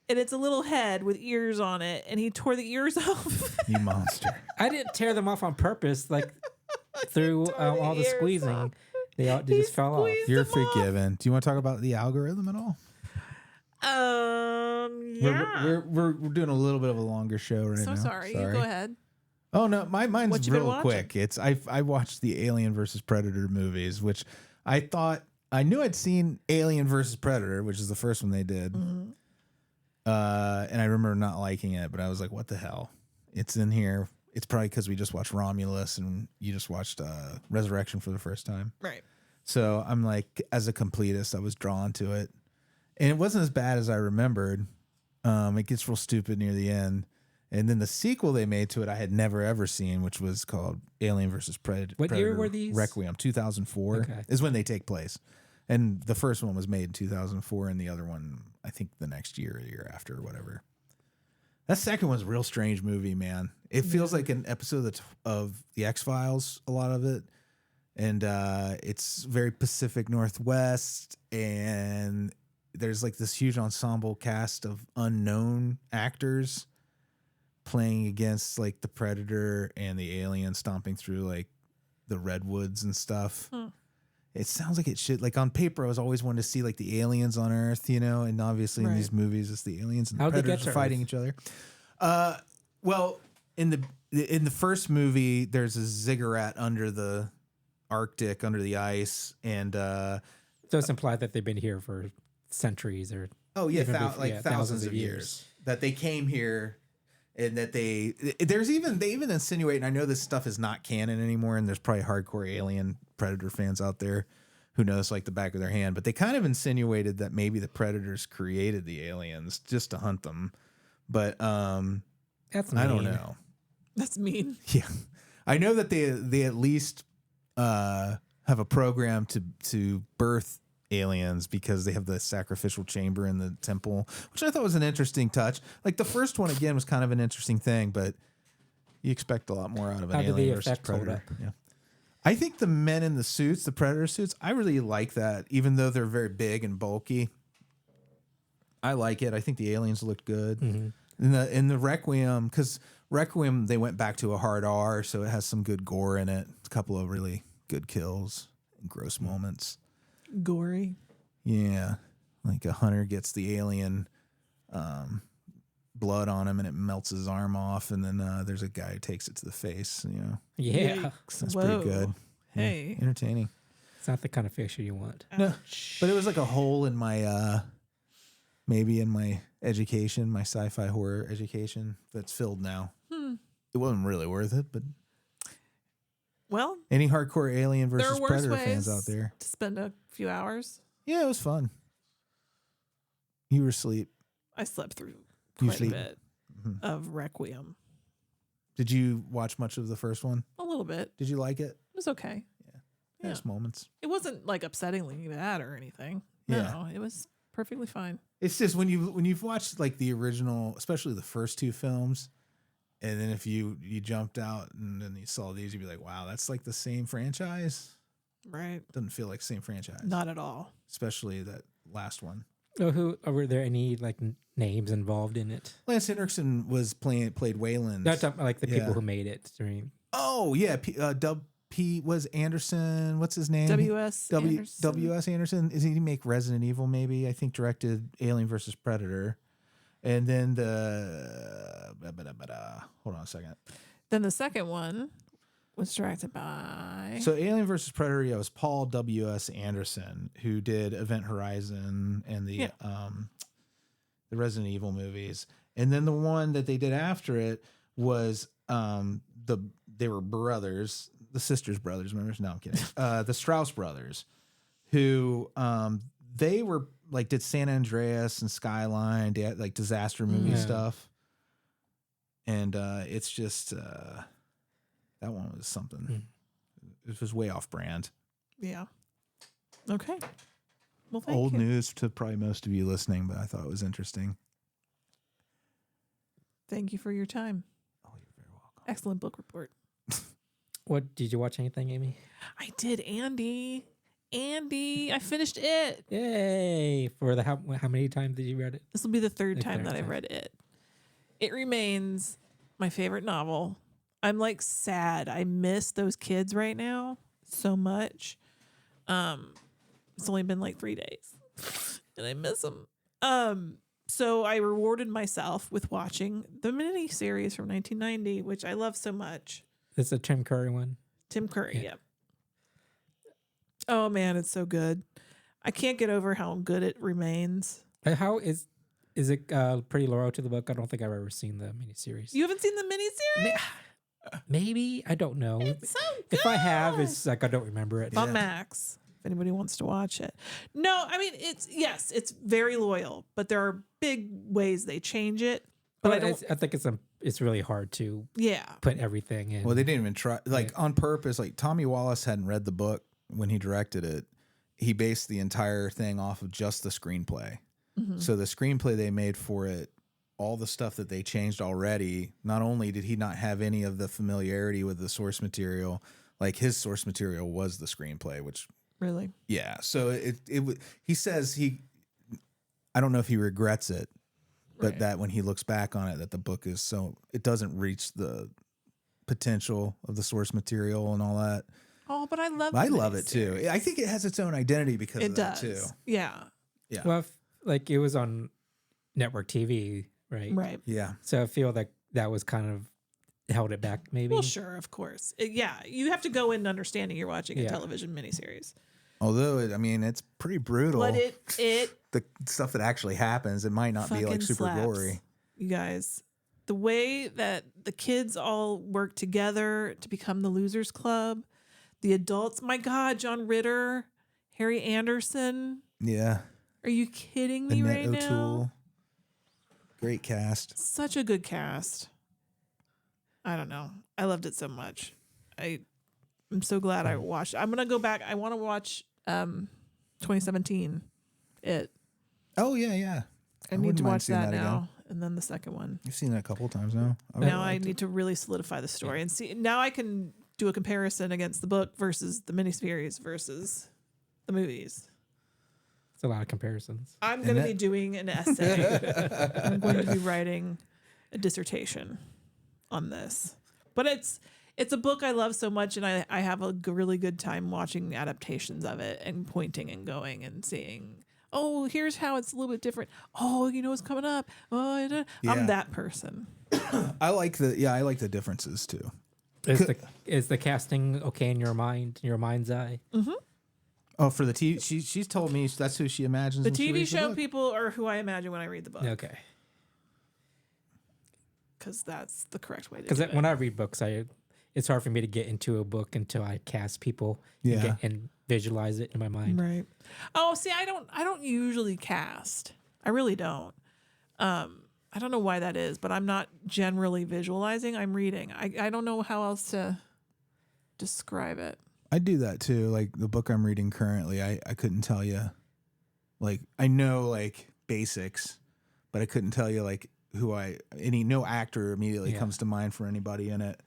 it's a little head with ears on it, and he tore the ears off. You monster. I didn't tear them off on purpose. Like through all the ears squeezing, off. they just fell off. squeezed You're them off. forgiven. Do you want to talk about the algorithm at all? Yeah. We're doing a little bit of a longer show right now. So sorry. You go ahead. Oh no, mine's What you been real watching? quick. It's I watched the Alien versus Predator movies, which I knew I'd seen Alien versus Predator, which is the first one they did. Mm-hmm. And I remember not liking it, but I was like, what the hell? It's in here. It's probably because we just watched Romulus and you just watched Resurrection for the first time. Right. So I'm like, as a completist, I was drawn to it. And it wasn't as bad as I remembered. It gets real stupid near the end. And then the sequel they made to it, I had never ever seen, which was called Alien versus Predator. What year were these? Requiem, 2004 Okay. is when they take place. And the first one was made in 2004, and the other one, I think the next year or the year after or whatever. That second one's a real strange movie, man. It feels like an episode of The X-Files, a lot of it. And it's very Pacific Northwest, and there's like this huge ensemble cast of unknown actors playing against like the Predator and the Alien, stomping through like the redwoods and stuff. Hmm. It sounds like it should, like on paper, I was always wanting to see like the aliens on Earth, you know, and obviously in Right. these movies, it's the aliens and the How'd they get predators to are fighting Earth? each other. Well, in the first movie, there's a ziggurat under the Arctic, under the ice, and So it's implied that they've been here for centuries or even thousands of years that they came here. And that they even insinuate, and I know this stuff is not canon anymore, and there's probably hardcore Alien Predator fans out there who know it's like the back of their hand, but they kind of insinuated that maybe the Predators created the aliens just to hunt them. But That's I don't mean. know. That's mean. Yeah, I know that they at least have a program to birth aliens because they have the sacrificial chamber in the temple, which I thought was an interesting touch. Like the first one again was kind of an interesting thing, but you expect a lot more out of an How did alien the versus effects hold predator. up? Yeah, I think the men in the suits, the predator suits, I really like that, even though they're very big and bulky. I like it. I think the aliens looked good. In the Requiem, because Requiem they went back to a hard R, so it has some good gore in it. A couple of really good kills and gross moments. Gory. Yeah, like a hunter gets the alien blood on him and it melts his arm off, and then there's a guy who takes it to the face. You know, Yeah. Yikes. that's Whoa. pretty good. Hey. Entertaining. It's not the kind of fiction you want. No, Ouch. but it was like a hole in my maybe in my education, my sci-fi horror education that's filled now. It wasn't really worth it, but Well, any hardcore Alien there versus are worse Predator ways fans out there, to spend a few hours. yeah, it was fun. You were asleep. I slept through You quite a sleep? bit of Requiem. Did you watch much of the first one? A little bit. Did you like it? It was okay. Yeah. There's moments. It wasn't like upsettingly bad or anything. Yeah. No, it was perfectly fine. It's just when you've watched like the original, especially the first two films, and then if you jumped out and then you saw these, you'd be like, wow, that's like the same franchise. Right. Doesn't feel like the same franchise. Not at all. Especially that last one. So were there any like names involved in it? Lance Henriksen played Wayland. Not like the Yeah. people who made it. I mean, Oh yeah, P was Anderson. What's his name? W.S. Anderson. W.S. Anderson. Is he make Resident Evil? Maybe I think directed Alien versus Predator, and then hold on a second. Then the second one was directed by. So Alien versus Predator, yeah, was Paul W.S. Anderson, who did Event Horizon and the Resident Evil movies. And then the one that they did after it was they were brothers, the sisters brothers, remember? No, I'm kidding. The Strauss brothers, who they were like did San Andreas and Skyline, they had, like disaster movie Yeah. stuff. And it's just that one was something. It was way off brand. Yeah. Okay. Well, thank Old you. news to probably most of you listening, but I thought it was interesting. Thank you for your time. Oh, you're very welcome. Excellent book report. what did you watch anything, Amy? I did, Andy. I finished it. Yay! For the how many times did you read it? This will be the third The time third that I've time. read it. It remains my favorite novel. I'm like sad. I miss those kids right now so much. It's only been like 3 days and I miss them. So I rewarded myself with watching the miniseries from 1990, which I love so much. It's a Tim Curry one. Tim Curry, Yeah. yep. Oh man, it's so good. I can't get over how good it remains. How is it pretty loyal to the book? I don't think I've ever seen the miniseries. You haven't seen the miniseries? Maybe, I don't know. It's so good. If I have, it's like I don't remember it. on Max, if anybody wants to watch it. No, I mean it's very loyal, but there are big ways they change it. But I don't. I think it's really hard to Yeah, put everything in. Well, they didn't even try, like on purpose. Like Tommy Wallace hadn't read the book when he directed it. He based the entire thing off of just the screenplay. So the screenplay they made for it, all the stuff that they changed already, not only did he not have any of the familiarity with the source material, like his source material was the screenplay, which, really. yeah. So he says I don't know if he regrets it, but Right. that when he looks back on it, that the book it doesn't reach the potential of the source material and all that. Oh, but I love. I the love it too. miniseries. I think it has its own identity because It of that does. too. Yeah. Yeah. Well, like it was on network TV, right? Right. Yeah. So I feel like that was kind of held it back, maybe. Well, sure, of course. Yeah, you have to go in understanding you're watching a Yeah. television miniseries. Although it's pretty brutal. But it the stuff that actually happens, it might not be like fucking super slaps, gory. you guys. The way that the kids all work together to become the Losers Club, the adults, my God, John Ritter, Harry Anderson. Yeah. Are you kidding me Annette right now? O'Toole. Great cast. Such a good cast. I don't know. I loved it so much. I'm so glad I watched. I'm gonna go back. I want to watch 2017. Oh yeah. I need wouldn't to mind watch seeing that that again. now, and then the second one. You've seen that a couple of times now. Now I need to really solidify the story and see. Now I can do a comparison against the book versus the miniseries versus the movies. It's a lot of comparisons. I'm going to be doing an essay. I'm going to be writing a dissertation on this. But it's a book I love so much, and I have a really good time watching adaptations of it and pointing and going and seeing, oh, here's how it's a little bit different. Oh, you know what's coming up. Oh, I'm that person. I like the differences too. Is the casting okay in your mind's eye? Mm-hmm. Oh, for the TV, she's told me that's who she imagines. The when she TV reads the show book. people are who I imagine when I read the book. Okay. Because that's the correct way to do Because it. when I read books, it's hard for me to get into a book until I cast people Yeah. and visualize it in my mind. Right. Oh, see, I don't usually cast. I really don't. I don't know why that is, but I'm not generally visualizing. I'm reading. I don't know how else to describe it. I do that too. Like the book I'm reading currently, I couldn't tell you. Like I know like basics, but I couldn't tell you like no actor immediately Yeah. comes to mind for anybody in it.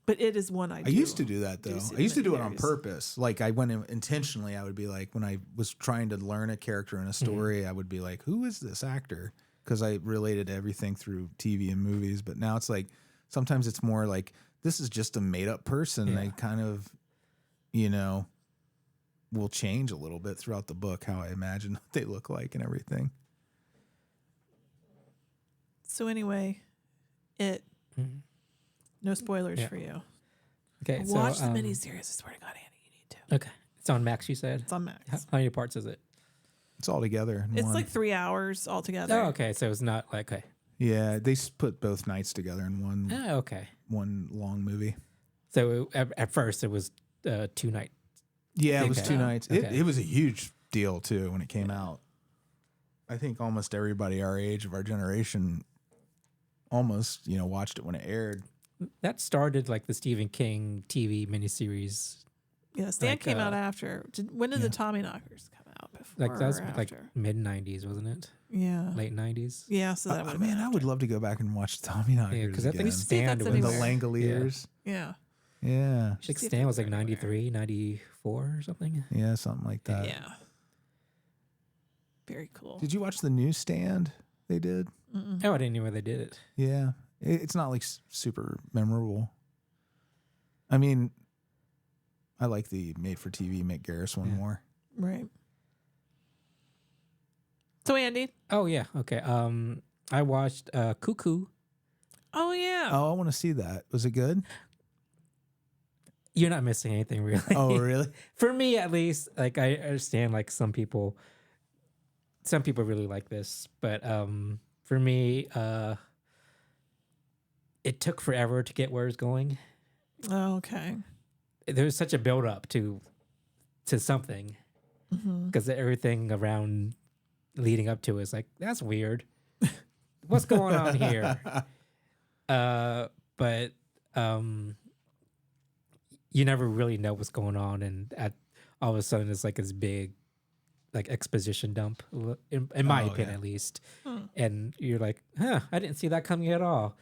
But it is one I do. I used to do that do though. see I used to do it on miniseries. purpose. Like I went in intentionally. I would be like, when I was trying to learn a character in a story, I would be like, who is this actor? Because I related to everything through TV and movies. But now it's like, sometimes it's more like, this is just a made up person. Yeah. They kind of, will change a little bit throughout the book, how I imagine what they look like and everything. So anyway, Mhm. no spoilers Yeah. for you. Okay. Watch so, the miniseries. I swear to God, Annie, you need to. Okay. It's on Max, you said? It's on Max. How many parts is it? It's all together. In It's one. like 3 hours altogether. Oh, okay. So it's not like, okay. Yeah, they put both nights together in one Okay. long movie. So at first it was 2 nights. Yeah, it was Okay. 2 nights. Okay. It was a huge deal too when it came out. I think almost everybody our age of our generation almost, watched it when it aired. That started like the Stephen King TV miniseries. Yeah, Stan Like, came out after. When did the yeah. Tommyknockers come out? Before Like that was or like after? mid 90s, wasn't it? Yeah. Late 90s. Yeah, so that would have been Man, I would love to go back and watch Tommy Knockers Yeah, because I again. think Stan that's was the anywhere. Langoliers. Yeah. Yeah. I think See if Stan was it's like everywhere. 93, 94 or something. Yeah, something like that. Yeah. Very cool. Did you watch the new Stand they did? Mm-mm. Oh, I didn't know where they did it. Yeah. It's not like super memorable. I mean, I like the made for TV Mick Garris one Yeah. more. Right. So Andy. Oh yeah, okay. I watched Cuckoo. Oh yeah. Oh, I want to see that. Was it good? You're not missing anything really. Oh, really? For me at least. Like I understand like some people really like this, but for me, it took forever to get where it's going. Oh, okay. There's such a build up to something Mm-hmm. because everything around leading up to it is like, that's weird. What's going on here? But you never really know what's going on, and all of a sudden it's like this big like exposition dump, in my opinion yeah. at least. Hmm. And you're like, I didn't see that coming at all.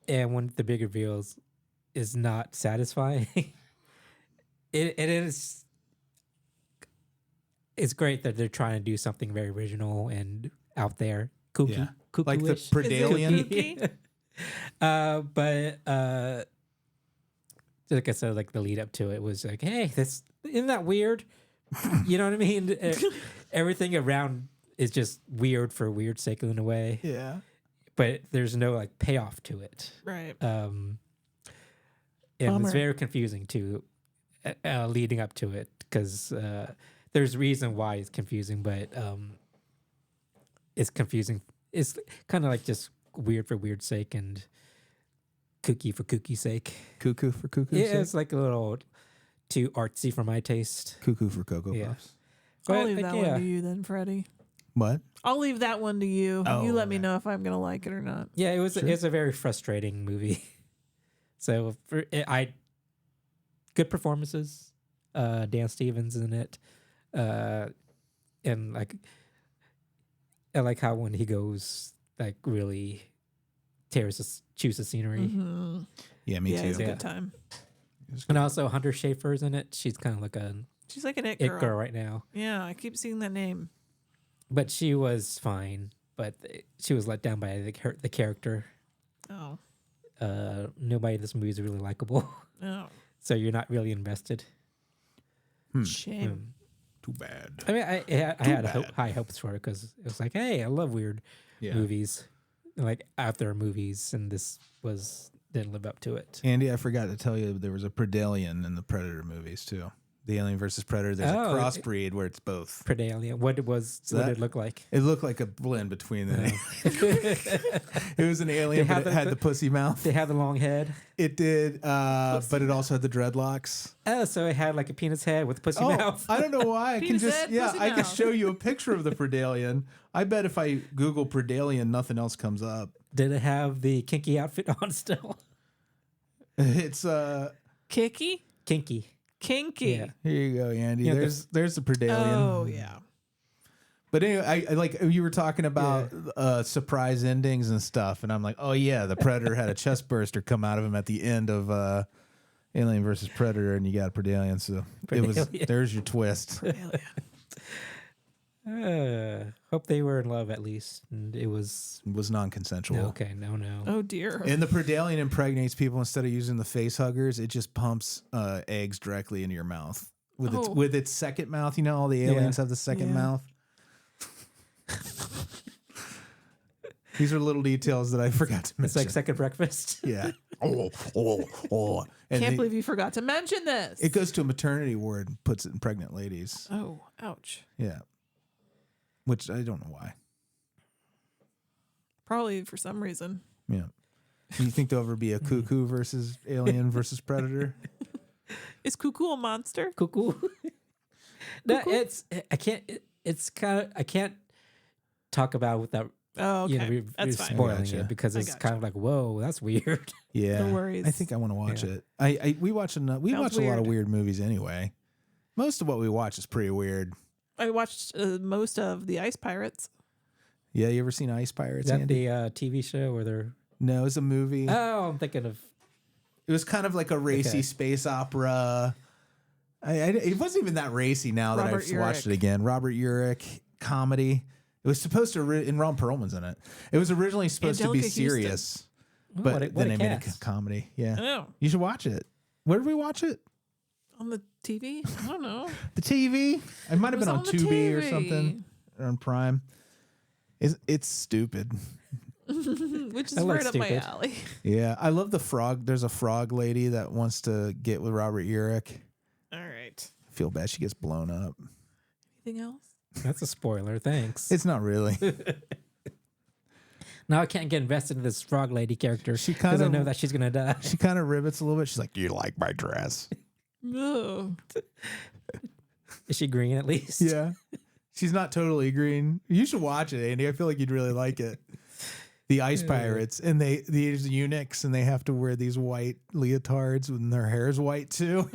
And when the big reveals is not satisfying, it is. It's great that they're trying to do something very original and out there, kooky, Yeah. Like the kooky-ish. Predalien. Kooky? But like I said, like the lead up to it was like, hey, this isn't that weird? You know what I mean? Everything around is just weird for weird sake in a way. Yeah. But there's no like payoff to it. Right. And Bummer. it's very confusing too, leading up to it, because there's reason why it's confusing, but it's confusing. It's kind of like just weird for weird's sake and kooky for kooky's sake. Cuckoo for cuckoo's Yeah, sake? it's like a little too artsy for my taste. Cuckoo for Cocoa Yeah. Puffs. But, I'll leave like, that yeah. one to you then, Freddie. What? I'll leave that one to you. Oh, You let me okay. know if I'm gonna like it or not. Yeah, it was Sure. it's a very frustrating movie. So good performances. Dan Stevens in it, and like I like how when he goes like really chews the scenery, Mhm. Yeah, me Yeah, too. it's a Yeah. good time. and also Hunter Schafer's in it. She's kind of like a She's like an it it girl. girl right now, Yeah, I keep seeing that name. but she was fine. But she was let down by the character. Oh, Nobody in this movie is really likable, oh, so you're not really invested. shame. Too bad. I mean, I had bad. high hopes for it because it was like, hey, I love weird Yeah. movies, like out there movies, and this didn't live up to it. Andy, I forgot to tell you there was a Predalien in the Predator movies too. The Alien versus Predator. There's a Oh, crossbreed where it's both. Predalien. What did it look like? It looked like a blend between the. It was an alien, They but it had the pussy mouth. They had the long head. It did, but it also had the dreadlocks. Oh, so it had like a penis head with a pussy Oh, mouth. I don't know why. I can Penis just head, pussy I can mouth. show you a picture of the Predalien. I bet if I Google Predalien, nothing else comes up. Did it have the kinky outfit on still? It's Kicky, Kinky. kinky. Yeah. here you go, Andy. Yeah, there's the Predalien. Oh yeah. But anyway, I like you were talking about surprise endings and stuff, and I'm like, oh yeah, the Predator had a chest burster come out of him at the end of Alien versus Predator, and you got a Predalien. So it was Predalien. there's your twist. Hope they were in love at least, and it was It was non-consensual. okay. No. Oh dear. And the Predalien impregnates people instead of using the face huggers. It just pumps eggs directly into your mouth with its second mouth. You know, all the aliens have the second Yeah. mouth. These are little details that I forgot to mention. It's like second breakfast. Yeah. And Can't believe you forgot to mention this. it goes to a maternity ward and puts it in pregnant ladies. Oh, ouch. Yeah. Which I don't know why. Probably for some reason. Yeah. Do you think there'll ever be a Cuckoo versus Alien versus Predator? Is Cuckoo a monster? Cuckoo. No, I can't talk about it without Oh, okay. That's fine. spoiling Gotcha. it because I it's gotcha. kind of like, whoa, that's weird. Yeah. No worries. I think I want to watch Yeah. it. We watch a lot weird. of weird movies anyway. Most of what we watch is pretty weird. I watched most of the Ice Pirates. Yeah, you ever seen Ice Pirates, Is that Andy? the TV show where they're? No, it's a movie. Oh, I'm thinking of. It was kind of like a racy Okay. space opera. It wasn't even that racy now that Robert I've watched Urich. it again. Robert Urich, comedy. It was supposed to, and Ron Perlman's in it. It was originally supposed to be Angelica Houston. serious, Oh, but what a then they made it cast. comedy. Yeah. Oh, You should watch it. Where did we watch it? on the TV? I don't know. The TV? It might have It been was on the Tubi or TV. something. Or on Prime. It's stupid. Which is I like right up my stupid. alley. Yeah. I love the frog. There's a frog lady that wants to get with Robert Urich. All right. I feel bad she gets blown up. Anything else? That's a spoiler. Thanks. It's not really. Now I can't get invested in this frog lady character She because I kinda- know that she's gonna die. She kind of rivets a little bit. She's like, "Do you like my dress?" No. Is she green at least? Yeah. She's not totally green. You should watch it, Andy. I feel like you'd really like it. The Ice Pirates, and these eunuchs, and they have to wear these white leotards, and their hair is white too.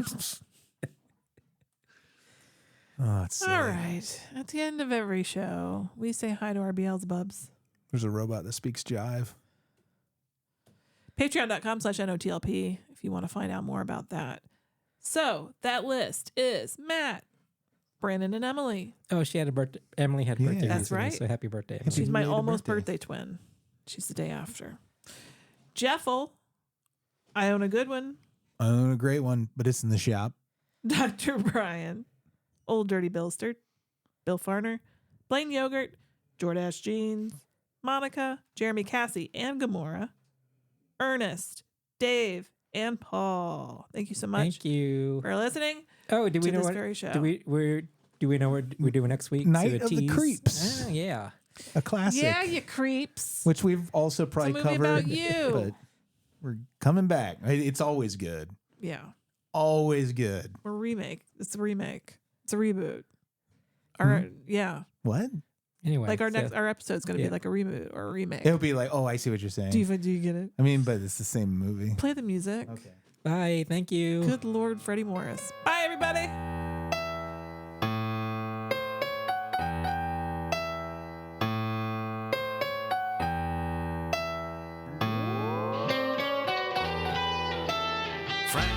Oh, it's silly. All right. At the end of every show, we say hi to our Beelzebubs. There's a robot that speaks jive. Patreon.com/NOTLP if you want to find out more about that. So that list is Matt, Branan, and Emily. Oh, she had a birthday. Emily had a Yeah. birthday. That's recently, right. So happy birthday, Emily. She's my belated almost birthday. birthday twin. She's the day after. Jeffel, Iona Goodwin, I own a great one, but it's in the shop. Dr. Brian, Old Dirty Billster, Bill Fahrner, Blayne Yogurt, Jordache Jeans, Monica, Jeremy Cassie, and Gamora, Ernest, Dave, and Paul. Thank you so much Thank you. for listening. Oh, do we to know this what? very show. Do we know what we're doing next week? Night So a of the tease? Creeps. Ah, yeah. A classic. Yeah, you creeps. Which we've also It's a probably movie covered. about you. But we're coming back. It's always good. Yeah, Always good. we're remake. It's a remake. It's a reboot. Our yeah, What? Anyway, like our so- next our episode's gonna yeah. be like a reboot or a remake. It'll be like, oh, I see what you're saying. Do you get it? I mean, but it's the same movie. Play the music. Okay. Bye. Thank you. Good Lord, Freddie Morris. Bye, everybody. Frank